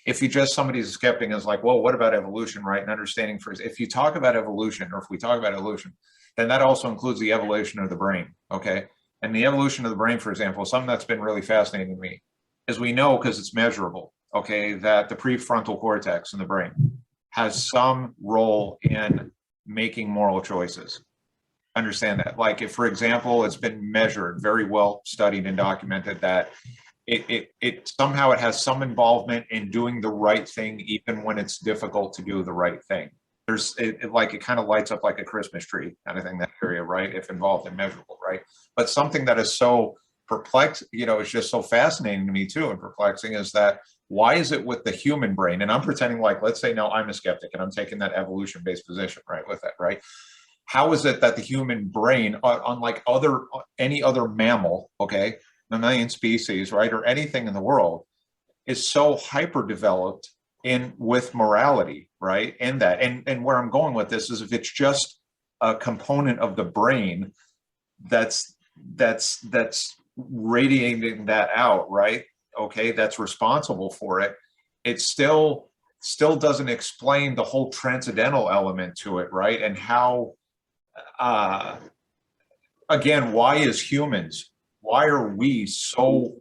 Speaker 1: if you just, somebody's a skeptic and is like, well, what about evolution, right? And understanding first, if you talk about evolution, or if we talk about evolution, then that also includes the evolution of the brain, okay? And the evolution of the brain, for example, something that's been really fascinating to me is, we know, because it's measurable, okay, that the prefrontal cortex in the brain has some role in making moral choices. Understand that. Like, if, for example, it's been measured, very well studied and documented, that it somehow it has some involvement in doing the right thing, even when it's difficult to do the right thing. There's it kind of lights up like a Christmas tree kind of thing, that area, right? If involved and measurable, right? But something that is so it's just so fascinating to me too, and perplexing, is that why is it with the human brain? And I'm pretending like, let's say now I'm a skeptic and I'm taking that evolution-based position, right, with that, right? How is it that the human brain, unlike any other mammal, okay, mammalian species, right, or anything in the world, is so hyper developed with morality, right? In that, and where I'm going with this is, if it's just a component of the brain that's radiating that out, right? Okay, that's responsible for it. It still doesn't explain the whole transcendental element to it, right? And how, again, why are we so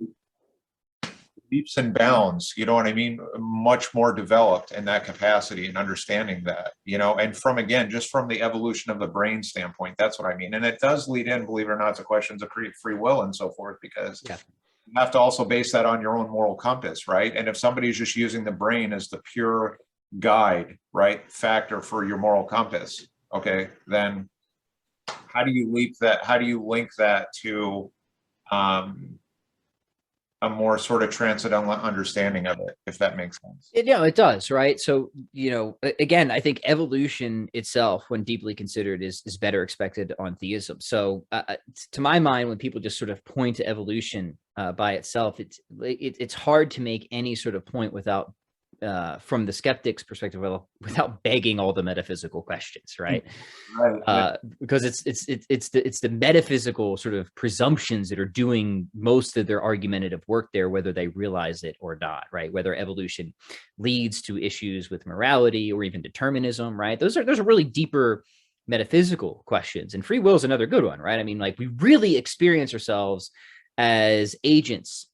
Speaker 1: leaps and bounds, you know what I mean, much more developed in that capacity and understanding that, and just from the evolution of the brain standpoint, that's what I mean. And it does lead in, believe it or not, to questions of free will and so forth, because you have to also base that on your own moral compass, right? And if somebody's just using the brain as the pure guide, right, factor for your moral compass, okay, then how do you link that to a more sort of transcendental understanding of it, if that makes sense?
Speaker 2: It does, right? So, again, I think evolution itself, when deeply considered, is better expected on theism. So, to my mind, when people just sort of point to evolution by itself, it's hard to make any sort of point without, from the skeptic's perspective, without begging all the metaphysical questions, right?
Speaker 1: Right.
Speaker 2: Because it's the metaphysical sort of presumptions that are doing most of their argumentative work there, whether they realize it or not, right? Whether evolution leads to issues with morality or even determinism, right? Those are really deeper metaphysical questions, and free will is another good one, right? I mean, like, we really experience ourselves as agents,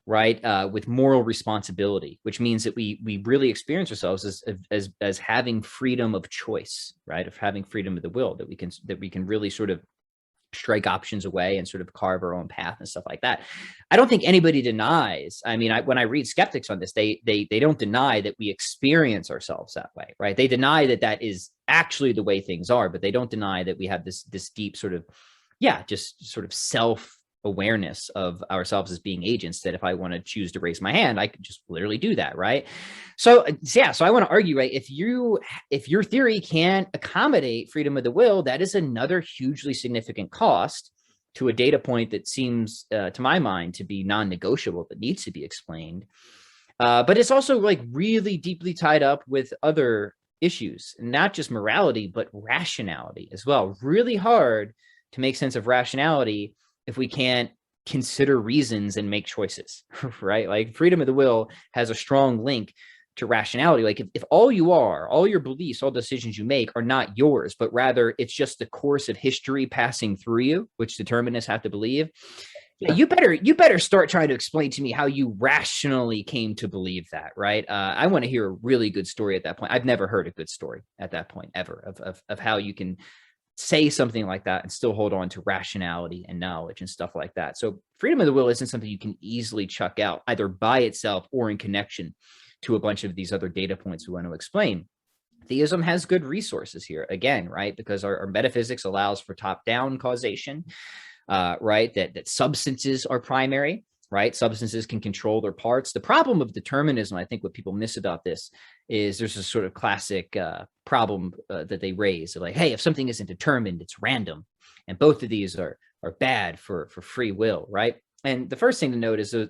Speaker 2: right, with moral responsibility, which means that we really experience ourselves as having freedom of choice, right, of having freedom of the will, that we can really sort of strike options away and sort of carve our own path and stuff like that. I don't think anybody denies. I mean, when I read skeptics on this, they don't deny that we experience ourselves that way, right? They deny that is actually the way things are, but they don't deny that we have this deep sort of, just sort of self-awareness of ourselves as being agents, that if I want to choose to raise my hand, I could just literally do that, right? So I want to argue, right, if your theory can't accommodate freedom of the will, that is another hugely significant cost to a data point that seems, to my mind, to be non-negotiable, that needs to be explained. But it's also, like, really deeply tied up with other issues, not just morality, but rationality as well. Really hard to make sense of rationality if we can't consider reasons and make choices, right? Like, freedom of the will has a strong link to rationality. Like, if all your beliefs, all decisions you make are not yours, but rather it's just the course of history passing through you, which determinists have to believe, you better start trying to explain to me how you rationally came to believe that, right? I want to hear a really good story at that point. I've never heard a good story at that point ever of how you can say something like that and still hold on to rationality and knowledge and stuff like that. So freedom of the will isn't something you can easily chuck out, either by itself or in connection to a bunch of these other data points we want to explain. Theism has good resources here, again, right? Because our metaphysics allows for top-down causation, right? That substances are primary, right? Substances can control their parts. The problem of determinism, I think what people miss about this, is there's a sort of classic problem that they raise. They're like, hey, if something isn't determined, it's random. And both of these are bad for free will, right? And the first thing to note is that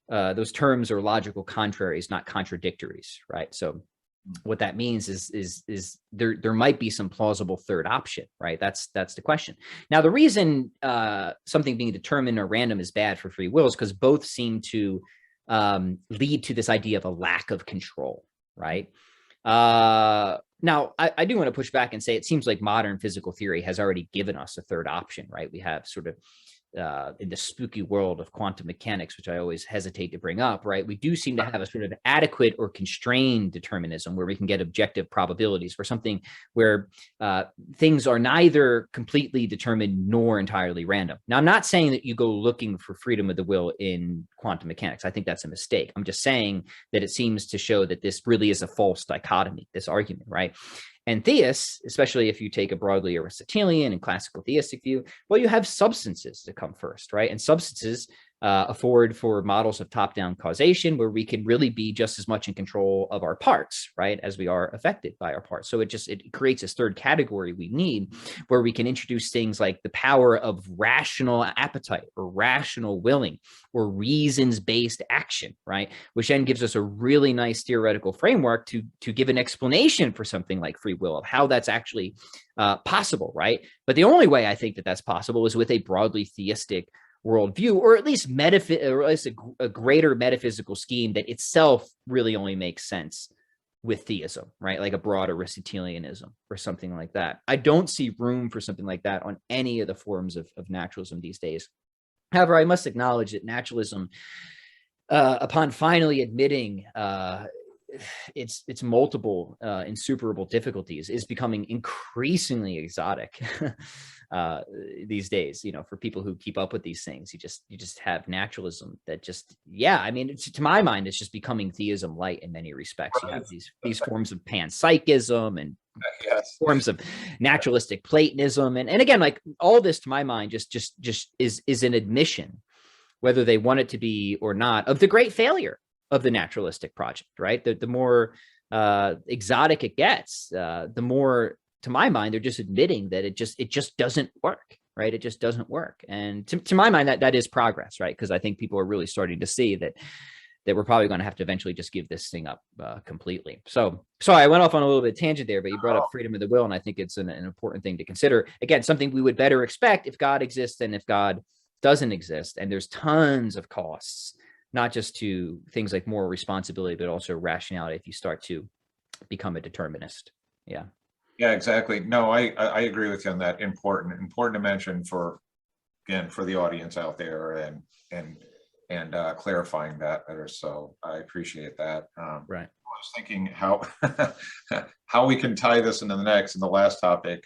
Speaker 2: those terms are logical contraries, not contradictories, right? So what that means is there might be some plausible third option, right? That's the question. Now, the reason something being determined or random is bad for free will is because both seem to lead to this idea of a lack of control, right? Now, I do want to push back and say it seems like modern physical theory has already given us a third option, right? We have sort of in the spooky world of quantum mechanics, which I always hesitate to bring up, right? We do seem to have a sort of adequate or constrained determinism where we can get objective probabilities for something where things are neither completely determined nor entirely random. Now, I'm not saying that you go looking for freedom of the will in quantum mechanics. I think that's a mistake. I'm just saying that it seems to show that this really is a false dichotomy, this argument, right? And theists, especially if you take a broadly Aristotelian and classical theistic view, well, you have substances that come first, right? And substances afford for models of top-down causation where we can really be just as much in control of our parts, right, as we are affected by our parts. So it creates this third category we need where we can introduce things like the power of rational appetite or rational willing or reasons-based action, right, which then gives us a really nice theoretical framework to give an explanation for something like free will, of how that's actually possible, right? But the only way I think that that's possible is with a broadly theistic worldview, or at least a greater metaphysical scheme that itself really only makes sense with theism, right? Like a broad Aristotelianism or something like that. I don't see room for something like that on any of the forms of naturalism these days. However, I must acknowledge that naturalism, upon finally admitting its multiple insuperable difficulties is becoming increasingly exotic these days. You know, for people who keep up with these things, you just have naturalism that just, yeah, I mean, to my mind, it's just becoming theism light in many respects. You have these forms of panpsychism and forms of naturalistic Platonism, and again, like all this, to my mind, just is an admission, whether they want it to be or not, of the great failure of the naturalistic project, right? The more exotic it gets, the more, to my mind, they're just admitting that it just doesn't work, right? It just doesn't work. And to my mind, that is progress, right? Because I think people are really starting to see that we're probably going to have to eventually just give this thing up completely. So sorry, I went off on a little bit of tangent there, but you brought up freedom of the will, and I think it's an important thing to consider. Again, something we would better expect if God exists and if God doesn't exist. And there's tons of costs, not just to things like moral responsibility, but also rationality if you start to become a determinist. Yeah.
Speaker 1: Yeah, exactly. No, I agree with you on that. Important to mention for the audience out there, and clarifying that better. So I appreciate that.
Speaker 2: Right.
Speaker 1: I was thinking how we can tie this into the last topic.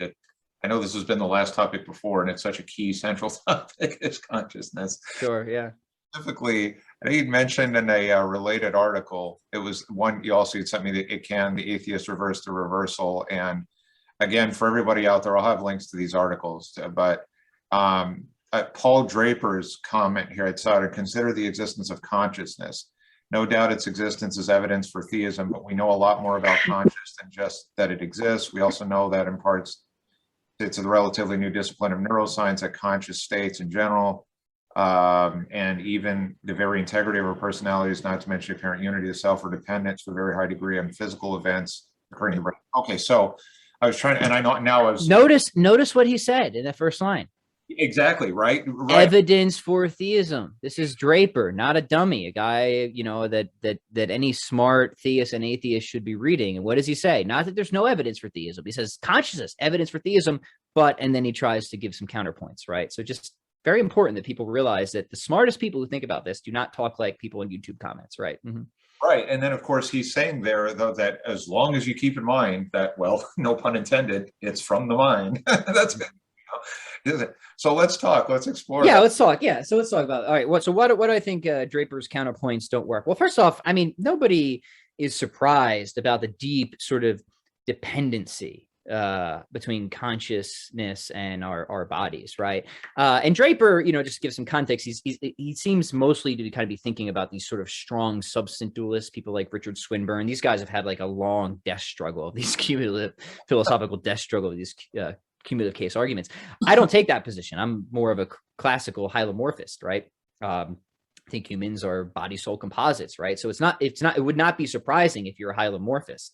Speaker 1: I know this has been the last topic before, and it's such a key central topic is consciousness.
Speaker 2: Sure. Yeah.
Speaker 1: Specifically, I think you'd mentioned in a related article, it was one you also had sent me, that the atheist reverse the reversal. And again, for everybody out there, I'll have links to these articles, but Paul Draper's comment here at Sutter: consider the existence of consciousness. No doubt its existence is evidence for theism, but we know a lot more about consciousness than just that it exists. We also know that in parts it's a relatively new discipline of neuroscience, that conscious states in general, and even the very integrity of our personalities, not to mention apparent unity of self, are dependent to a very high degree on physical events occurring in the brain. Okay, so I was trying, and I know now I was
Speaker 2: notice what he said in that first line.
Speaker 1: Exactly right.
Speaker 2: Evidence for theism. This is Draper, not a dummy, a guy, you know, that any smart theist and atheist should be reading. And what does he say? Not that there's no evidence for theism. He says consciousness, evidence for theism, and then he tries to give some counterpoints, right? So just very important that people realize that the smartest people who think about this do not talk like people in YouTube comments, right? Mm-hmm.
Speaker 1: Right. And then, of course, he's saying there, though, that as long as you keep in mind that, well, no pun intended, it's from the mind. That's it. So let's talk. Let's explore.
Speaker 2: Yeah, let's talk. Yeah, so let's talk about. All right. What do I think Draper's counterpoints don't work? Well, first off, I mean, nobody is surprised about the deep sort of dependency between consciousness and our bodies, right? And Draper, you know, just to give some context, he seems mostly to kind of be thinking about these sort of strong substantialists, people like Richard Swinburne. These guys have had like a long death struggle, these cumulative philosophical death struggle, these cumulative case arguments. I don't take that position. I'm more of a classical hylomorphist, right? I think humans are body soul composites, right? So it would not be surprising if you're a hylomorphist,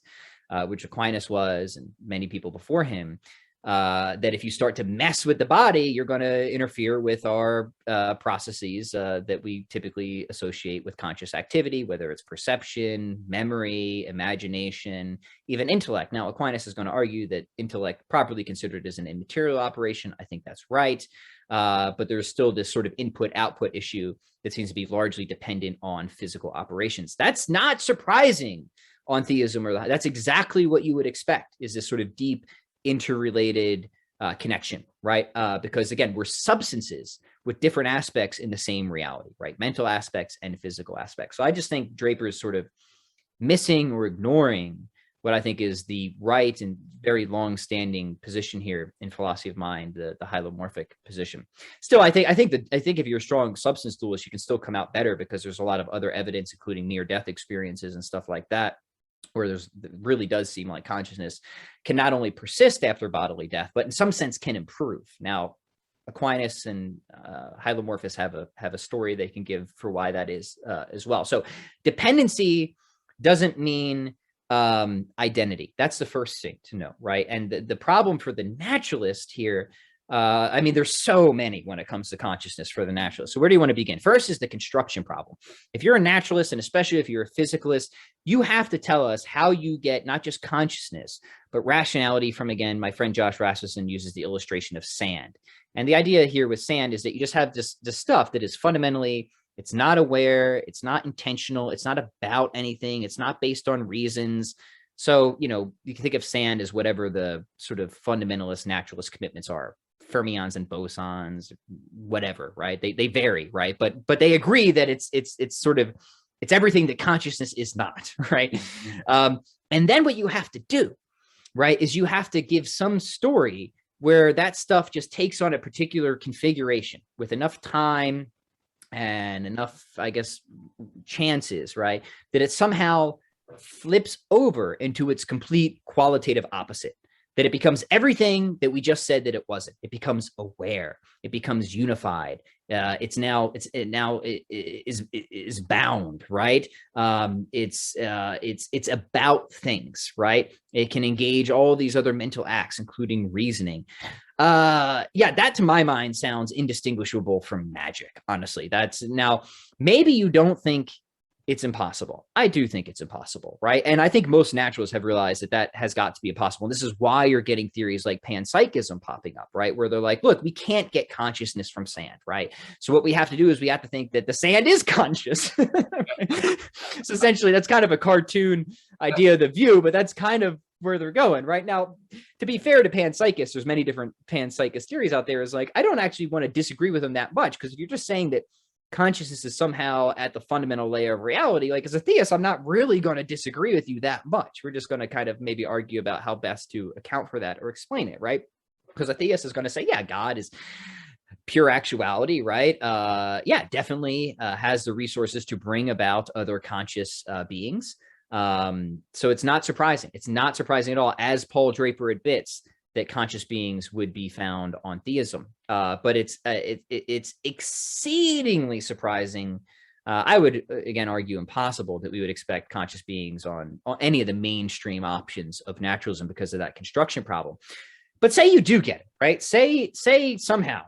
Speaker 2: which Aquinas was, and many people before him, that if you start to mess with the body, you're going to interfere with our processes that we typically associate with conscious activity, whether it's perception, memory, imagination, even intellect. Now, Aquinas is going to argue that intellect, properly considered, is an immaterial operation. I think that's right. But there's still this sort of input-output issue that seems to be largely dependent on physical operations. That's not surprising on theism, or that's exactly what you would expect, is this sort of deep interrelated connection, right? Because again, we're substances with different aspects in the same reality, right? Mental aspects and physical aspects. So I just think Draper is sort of missing or ignoring what I think is the right and very long-standing position here in philosophy of mind, the hylomorphic position. Still, I think if you're a strong substance dualist, you can still come out better, because there's a lot of other evidence, including near-death experiences and stuff like that, where it really does seem like consciousness can not only persist after bodily death, but in some sense can improve. Now, Aquinas and hylomorphists have a story they can give for why that is as well. So dependency doesn't mean identity. That's the first thing to know, right? And the problem for the naturalist here, I mean, there's so many when it comes to consciousness for the naturalist. So where do you want to begin? First is the construction problem. If you're a naturalist, and especially if you're a physicalist, you have to tell us how you get not just consciousness, but rationality from, again, my friend Josh Rasmussen uses the illustration of sand. And the idea here with sand is that you just have this stuff that is fundamentally It's not aware. It's not intentional. It's not about anything. It's not based on reasons. So, you know, you can think of sand as whatever the sort of fundamentalist naturalist commitments are, fermions and bosons, whatever, right? They vary, right? But they agree that it's sort of, it's everything that consciousness is not, right? And then what you have to do, right, is you have to give some story where that stuff just takes on a particular configuration with enough time and enough, I guess, chances, right, that it somehow flips over into its complete qualitative opposite, that it becomes everything that we just said that it wasn't. It becomes aware. It becomes unified. It is bound, right? It's about things, right? It can engage all these other mental acts, including reasoning. Yeah, that to my mind sounds indistinguishable from magic. Honestly, that's, now maybe you don't think it's impossible. I do think it's impossible, right? And I think most naturalists have realized that that has got to be impossible. And this is why you're getting theories like panpsychism popping up, right? Where they're like, look, we can't get consciousness from sand, right? So what we have to do is we have to think that the sand is conscious. So essentially, that's kind of a cartoon idea of the view, but that's kind of where they're going right now. To be fair to panpsychists, there's many different panpsychist theories out there. Is like, I don't actually want to disagree with them that much, because if you're just saying that consciousness is somehow at the fundamental layer of reality, like as a theist, I'm not really going to disagree with you that much. We're just going to kind of maybe argue about how best to account for that or explain it, right? Because a theist is going to say, yeah, God is pure actuality, right? Yeah, definitely has the resources to bring about other conscious beings. So it's not surprising. It's not surprising at all, as Paul Draper admits, that conscious beings would be found on theism. But it's exceedingly surprising. I would, again, argue impossible that we would expect conscious beings on any of the mainstream options of naturalism because of that construction problem. But say you do get it, right? Say somehow,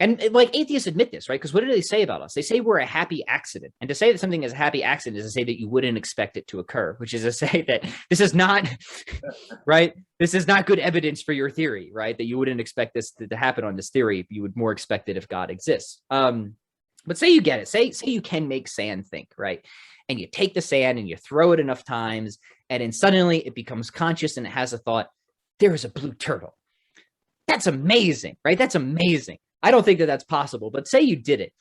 Speaker 2: and like atheists admit this, right? Because what do they say about us? They say we're a happy accident. And to say that something is a happy accident is to say that you wouldn't expect it to occur, which is to say that this is not, right? This is not good evidence for your theory, right? That you wouldn't expect this to happen on this theory. You would more expect it if God exists. But say you get it. Say you can make sand think, right? And you take the sand and you throw it enough times, and then suddenly it becomes conscious and it has a thought, there is a blue turtle. That's amazing, right? That's amazing. I don't think that that's possible, but say you did it.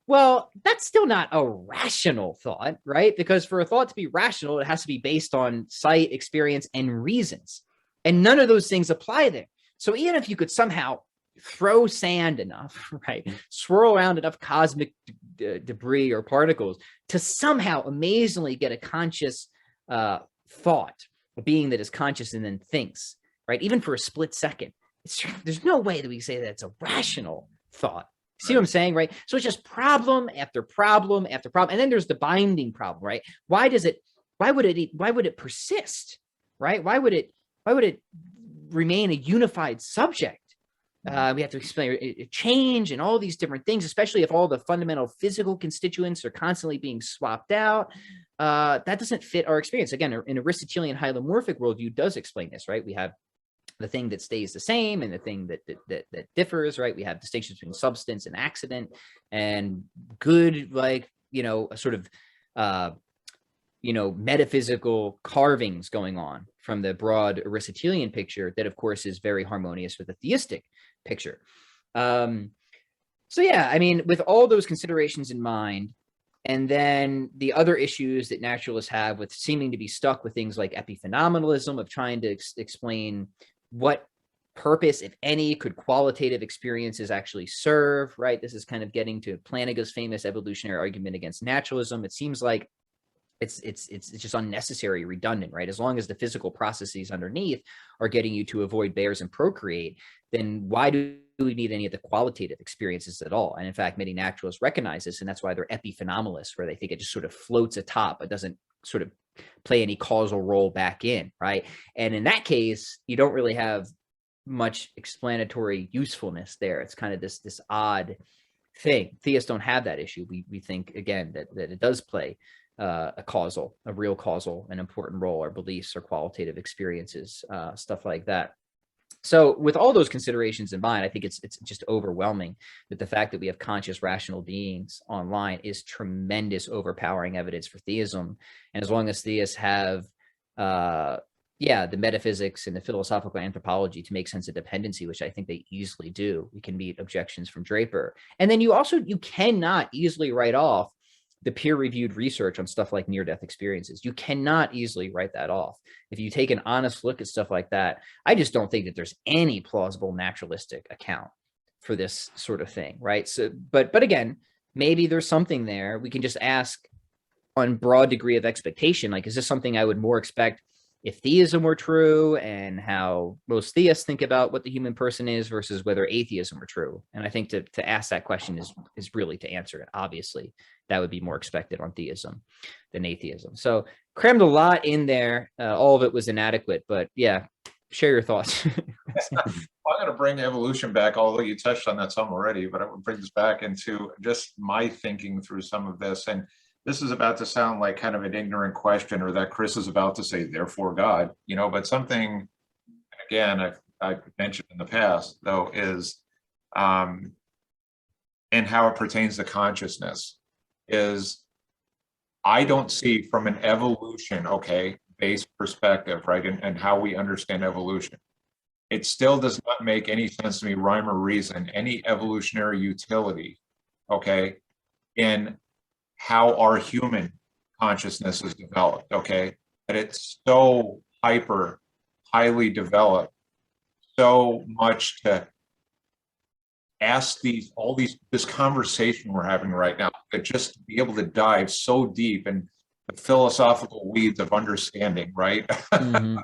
Speaker 2: Well, that's still not a rational thought, right? Because for a thought to be rational, it has to be based on sight, experience, and reasons. And none of those things apply there. So even if you could somehow throw sand enough, right, swirl around enough cosmic debris or particles to somehow amazingly get a conscious thought, a being that is conscious and then thinks, right, even for a split second, there's no way that we say that it's a rational thought. See what I'm saying, right? So it's just problem after problem after problem. And then there's the binding problem, right? Why would it persist, right? Why would it remain a unified subject? We have to explain change and all these different things, especially if all the fundamental physical constituents are constantly being swapped out. That doesn't fit our experience. Again, an Aristotelian hylomorphic worldview does explain this, right? We have the thing that stays the same and the thing that differs, right? We have distinctions between substance and accident, and good, like, a sort of, metaphysical carvings going on from the broad Aristotelian picture that, of course, is very harmonious with the theistic picture. So yeah, I mean, with all those considerations in mind, and then the other issues that naturalists have with seeming to be stuck with things like epiphenomenalism, of trying to explain what purpose, if any, could qualitative experiences actually serve, right? This is kind of getting to Plantinga's famous evolutionary argument against naturalism. It seems like it's just unnecessary, redundant, right? As long as the physical processes underneath are getting you to avoid bears and procreate, then why do we need any of the qualitative experiences at all? And in fact, many naturalists recognize this, and that's why they're epiphenomenalists, where they think it just sort of floats atop. It doesn't sort of play any causal role back in, right? And in that case, you don't really have much explanatory usefulness there. It's kind of this odd thing. Theists don't have that issue. We think, again, that it does play a real causal, an important role, our beliefs, our qualitative experiences, stuff like that. So with all those considerations in mind, I think it's just overwhelming that the fact that we have conscious rational beings online is tremendous overpowering evidence for theism. And as long as theists have the metaphysics and the philosophical anthropology to make sense of dependency, which I think they easily do, we can meet objections from Draper. And then you cannot easily write off the peer-reviewed research on stuff like near-death experiences. You cannot easily write that off. If you take an honest look at stuff like that, I just don't think that there's any plausible naturalistic account for this sort of thing, right? So, but again, maybe there's something there. We can just ask on broad degree of expectation, like, is this something I would more expect if theism were true, and how most theists think about what the human person is versus whether atheism were true? And I think to ask that question is really to answer it. Obviously, that would be more expected on theism than atheism. So crammed a lot in there. All of it was inadequate, but yeah, share your thoughts.
Speaker 1: I'm going to bring evolution back, although you touched on that some already, but I would bring this back into just my thinking through some of this. And this is about to sound like kind of an ignorant question, or that Chris is about to say, therefore God, but something, again, I've mentioned in the past, though, is, and how it pertains to consciousness, is I don't see from an evolution, based perspective, right, and how we understand evolution. It still does not make any sense to me, rhyme or reason, any evolutionary utility, in how our human consciousness is developed, that it's so highly developed, so much to ask this conversation we're having right now, that just to be able to dive so deep in the philosophical weeds of understanding, right? Mm-hmm.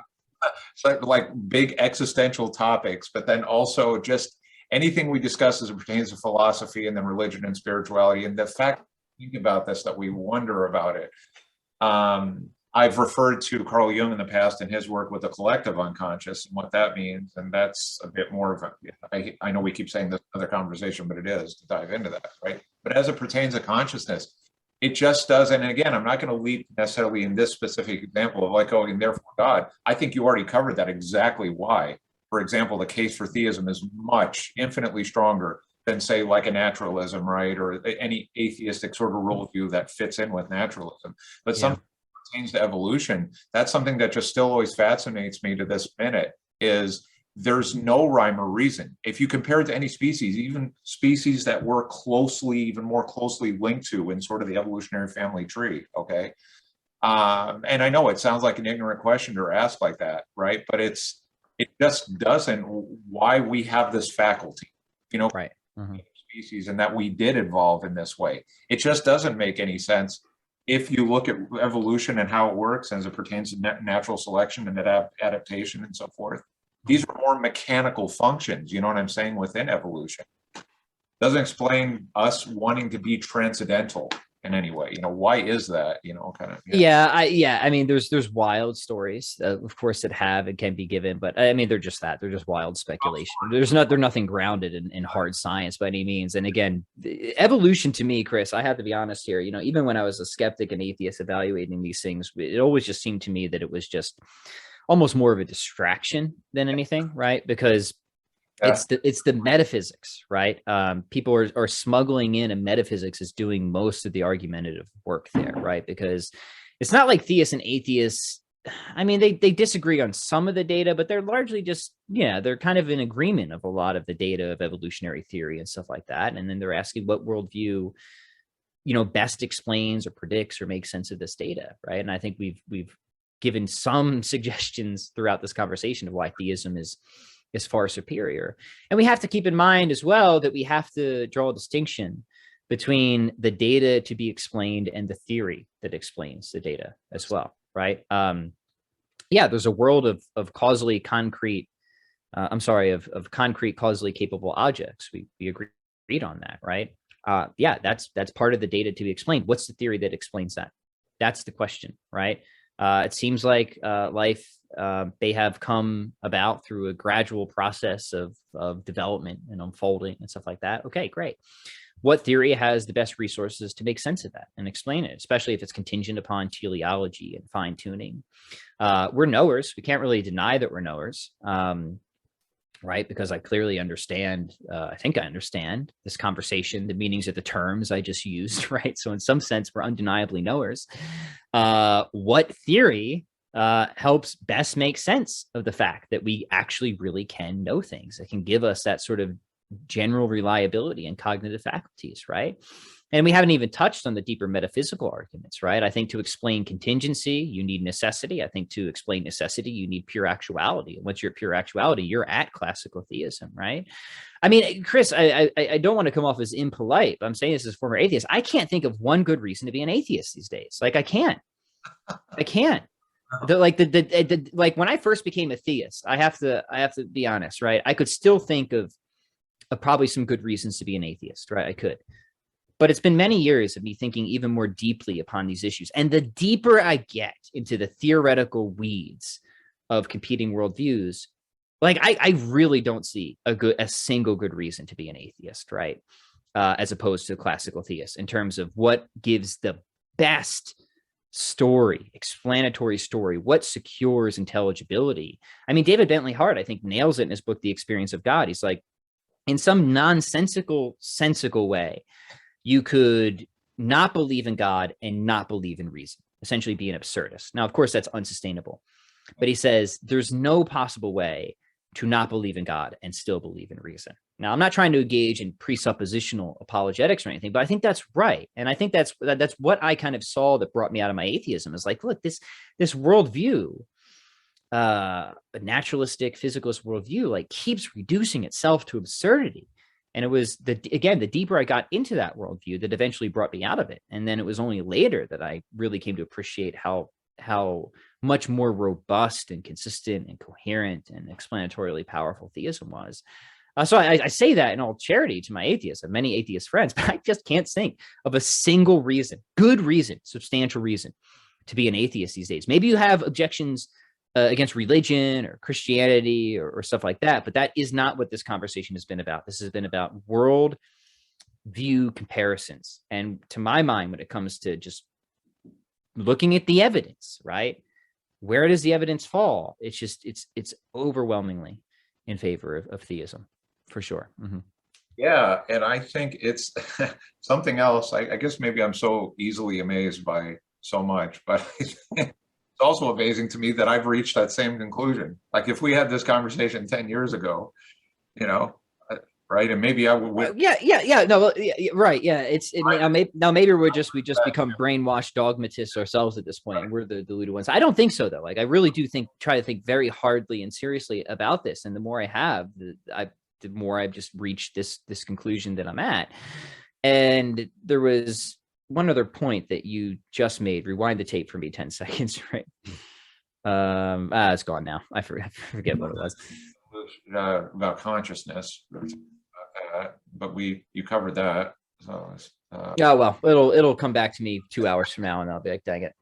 Speaker 1: So like big existential topics, but then also just anything we discuss as it pertains to philosophy and then religion and spirituality, and the fact think about this, that we wonder about it. I've referred to Carl Jung in the past and his work with the collective unconscious and what that means, and that's a bit more of a, I know we keep saying this other conversation, but it is to dive into that, right? But as it pertains to consciousness, it just doesn't, and again, I'm not going to leap necessarily in this specific example of like, and therefore God. I think you already covered that, exactly why. For example, the case for theism is infinitely stronger than, say, like a naturalism, right? Or any atheistic sort of worldview that fits in with naturalism. But something that pertains to evolution, that's something that just still always fascinates me to this minute, is there's no rhyme or reason. If you compare it to any species, even species that we're even more closely linked to in sort of the evolutionary family tree, and I know it sounds like an ignorant question to ask like that, right? But it just doesn't, why we have this faculty,
Speaker 2: right. Mm-hmm.
Speaker 1: Species, and that we did evolve in this way. It just doesn't make any sense if you look at evolution and how it works as it pertains to natural selection and adaptation and so forth. These are more mechanical functions, you know what I'm saying, within evolution. Doesn't explain us wanting to be transcendental in any way. Why is that?
Speaker 2: I mean, there's wild stories, of course, that have and can be given, but I mean, they're just wild speculation. They're nothing grounded in hard science by any means. And again, evolution to me, Chris, I have to be honest here, even when I was a skeptic and atheist evaluating these things, it always just seemed to me that it was just almost more of a distraction than anything, right? Because it's the metaphysics, right? People are smuggling in, and metaphysics is doing most of the argumentative work there, right? Because it's not like theists and atheists, I mean, they disagree on some of the data, but they're largely just, they're kind of in agreement of a lot of the data of evolutionary theory and stuff like that. And then they're asking what worldview, best explains or predicts or makes sense of this data, right? And I think we've given some suggestions throughout this conversation of why theism is far superior. And we have to keep in mind as well that we have to draw a distinction between the data to be explained and the theory that explains the data as well, right? There's a world of causally concrete, of concrete causally capable objects. We agreed on that, right? That's part of the data to be explained. What's the theory that explains that? That's the question, right? It seems like life, they have come about through a gradual process of development and unfolding and stuff like that. Okay, great. What theory has the best resources to make sense of that and explain it, especially if it's contingent upon teleology and fine tuning? We're knowers. We can't really deny that we're knowers. right? Because I clearly understand, I think I understand this conversation, the meanings of the terms I just used, right? So in some sense, we're undeniably knowers. What theory helps best make sense of the fact that we actually really can know things? It can give us that sort of general reliability and cognitive faculties, right? And we haven't even touched on the deeper metaphysical arguments, right? I think to explain contingency, you need necessity. I think to explain necessity, you need pure actuality. And once you're at pure actuality, you're at classical theism, right? I mean, Chris, I don't want to come off as impolite, but I'm saying this as a former atheist. I can't think of one good reason to be an atheist these days. Like I can't. Like when I first became a theist, I have to be honest, right? I could still think of probably some good reasons to be an atheist, right? I could. But it's been many years of me thinking even more deeply upon these issues. And the deeper I get into the theoretical weeds of competing worldviews, like I really don't see a single good reason to be an atheist, right? As opposed to a classical theist in terms of what gives the best story, explanatory story, what secures intelligibility. I mean, David Bentley Hart, I think, nails it in his book, The Experience of God. He's like, in some nonsensical, sensical way, you could not believe in God and not believe in reason, essentially be an absurdist. Now, of course, that's unsustainable. But he says there's no possible way to not believe in God and still believe in reason. Now, I'm not trying to engage in presuppositional apologetics or anything, but I think that's right. And I think that's what I kind of saw that brought me out of my atheism is like, look, this worldview, a naturalistic, physicalist worldview, like keeps reducing itself to absurdity. And it was the deeper I got into that worldview that eventually brought me out of it. And then it was only later that I really came to appreciate how much more robust and consistent and coherent and explanatorily powerful theism was. So I say that in all charity to my atheists and many atheist friends, but I just can't think of a single reason, good reason, substantial reason to be an atheist these days. Maybe you have objections against religion or Christianity or stuff like that. But that is not what this conversation has been about. This has been about world view comparisons. And to my mind, when it comes to just looking at the evidence, right? Where does the evidence fall? It's just, it's overwhelmingly in favor of theism, for sure. Mm-hmm.
Speaker 1: Yeah, and I think it's something else. I guess maybe I'm so easily amazed by so much, but it's also amazing to me that I've reached that same conclusion. Like if we had this conversation 10 years ago, right? And maybe I would.
Speaker 2: No, right. Yeah. Now maybe we just become brainwashed dogmatists ourselves at this point. Right. We're the deluded ones. I don't think so though. Like I really do try to think very hardly and seriously about this. And the more I have, the more I've just reached this conclusion that I'm at. And there was one other point that you just made. Rewind the tape for me 10 seconds, right? It's gone now. I forget what it was.
Speaker 1: About consciousness, but you covered that. So
Speaker 2: yeah, well, it'll come back to me 2 hours from now, and I'll be like, dang
Speaker 1: it.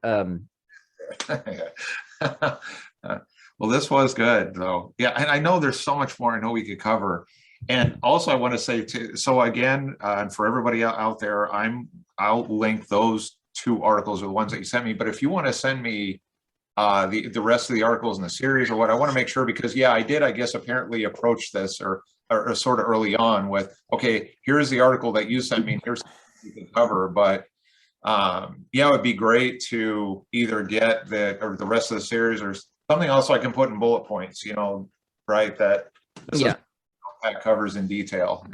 Speaker 1: Well, this was good though. Yeah, and I know there's so much more I know we could cover. And also I want to say too, so again, and for everybody out there, I'll link those 2 articles or the ones that you sent me. But if you want to send me the rest of the articles in the series or what, I want to make sure, because I did, I guess, apparently approach this or sort of early on with, okay, here's the article that you sent me, and here's something you can cover. But it would be great to either get the rest of the series or something else I can put in bullet points, right? That covers in detail.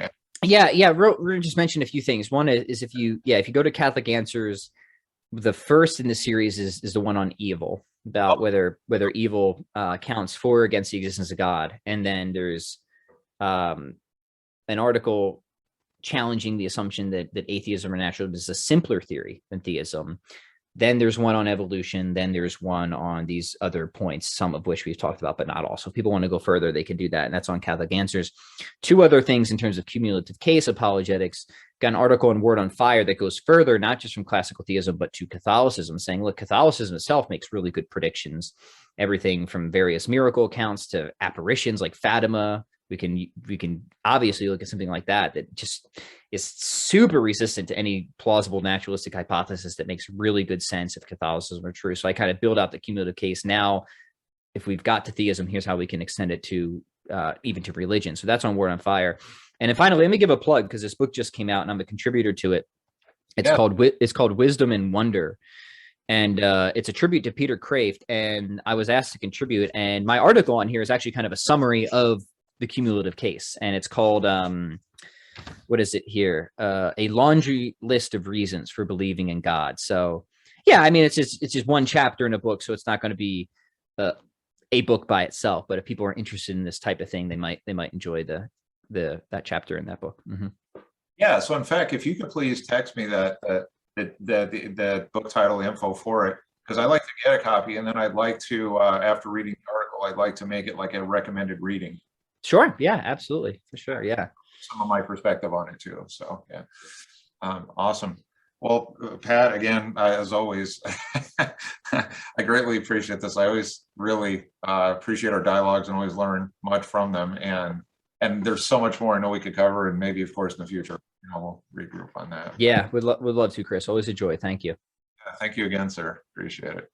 Speaker 2: We're just mention a few things. One is if you go to Catholic Answers, the first in the series is the one on evil, about whether evil counts for or against the existence of God. And then there's an article challenging the assumption that atheism or naturalism is a simpler theory than theism. Then there's one on evolution. Then there's one on these other points, some of which we've talked about, but not all. So if people want to go further, they can do that. And that's on Catholic Answers. 2 other things in terms of cumulative case apologetics. Got an article on Word on Fire that goes further, not just from classical theism, but to Catholicism, saying, look, Catholicism itself makes really good predictions. Everything from various miracle accounts to apparitions like Fatima. We can obviously look at something like that just is super resistant to any plausible naturalistic hypothesis that makes really good sense if Catholicism are true. So I kind of build out the cumulative case. Now, if we've got to theism, here's how we can extend it to even to religion. So that's on Word on Fire. And then finally, let me give a plug, because this book just came out and I'm a contributor to it. It's called Wisdom and Wonder. And it's a tribute to Peter Kreeft. And I was asked to contribute. And my article on here is actually kind of a summary of the cumulative case. And it's called, what is it here? A laundry list of reasons for believing in God. So yeah, I mean, it's just one chapter in a book. So it's not going to be a book by itself. But if people are interested in this type of thing, they might enjoy that chapter in that book. Mm-hmm.
Speaker 1: Yeah. So in fact, if you could please text me the book title info for it, because I like to get a copy, and then I'd like to, after reading the article, I'd like to make it like a recommended reading.
Speaker 2: Sure. Yeah, absolutely. For sure. Yeah.
Speaker 1: Some of my perspective on it too. So yeah. Awesome. Well, Pat, again, as always, I greatly appreciate this. I always really appreciate our dialogues and always learn much from them. And there's so much more I know we could cover, and maybe, of course, in the future, we'll regroup on that.
Speaker 2: Yeah, we'd love to, Chris. Always a joy. Thank you.
Speaker 1: Thank you again, sir. Appreciate it.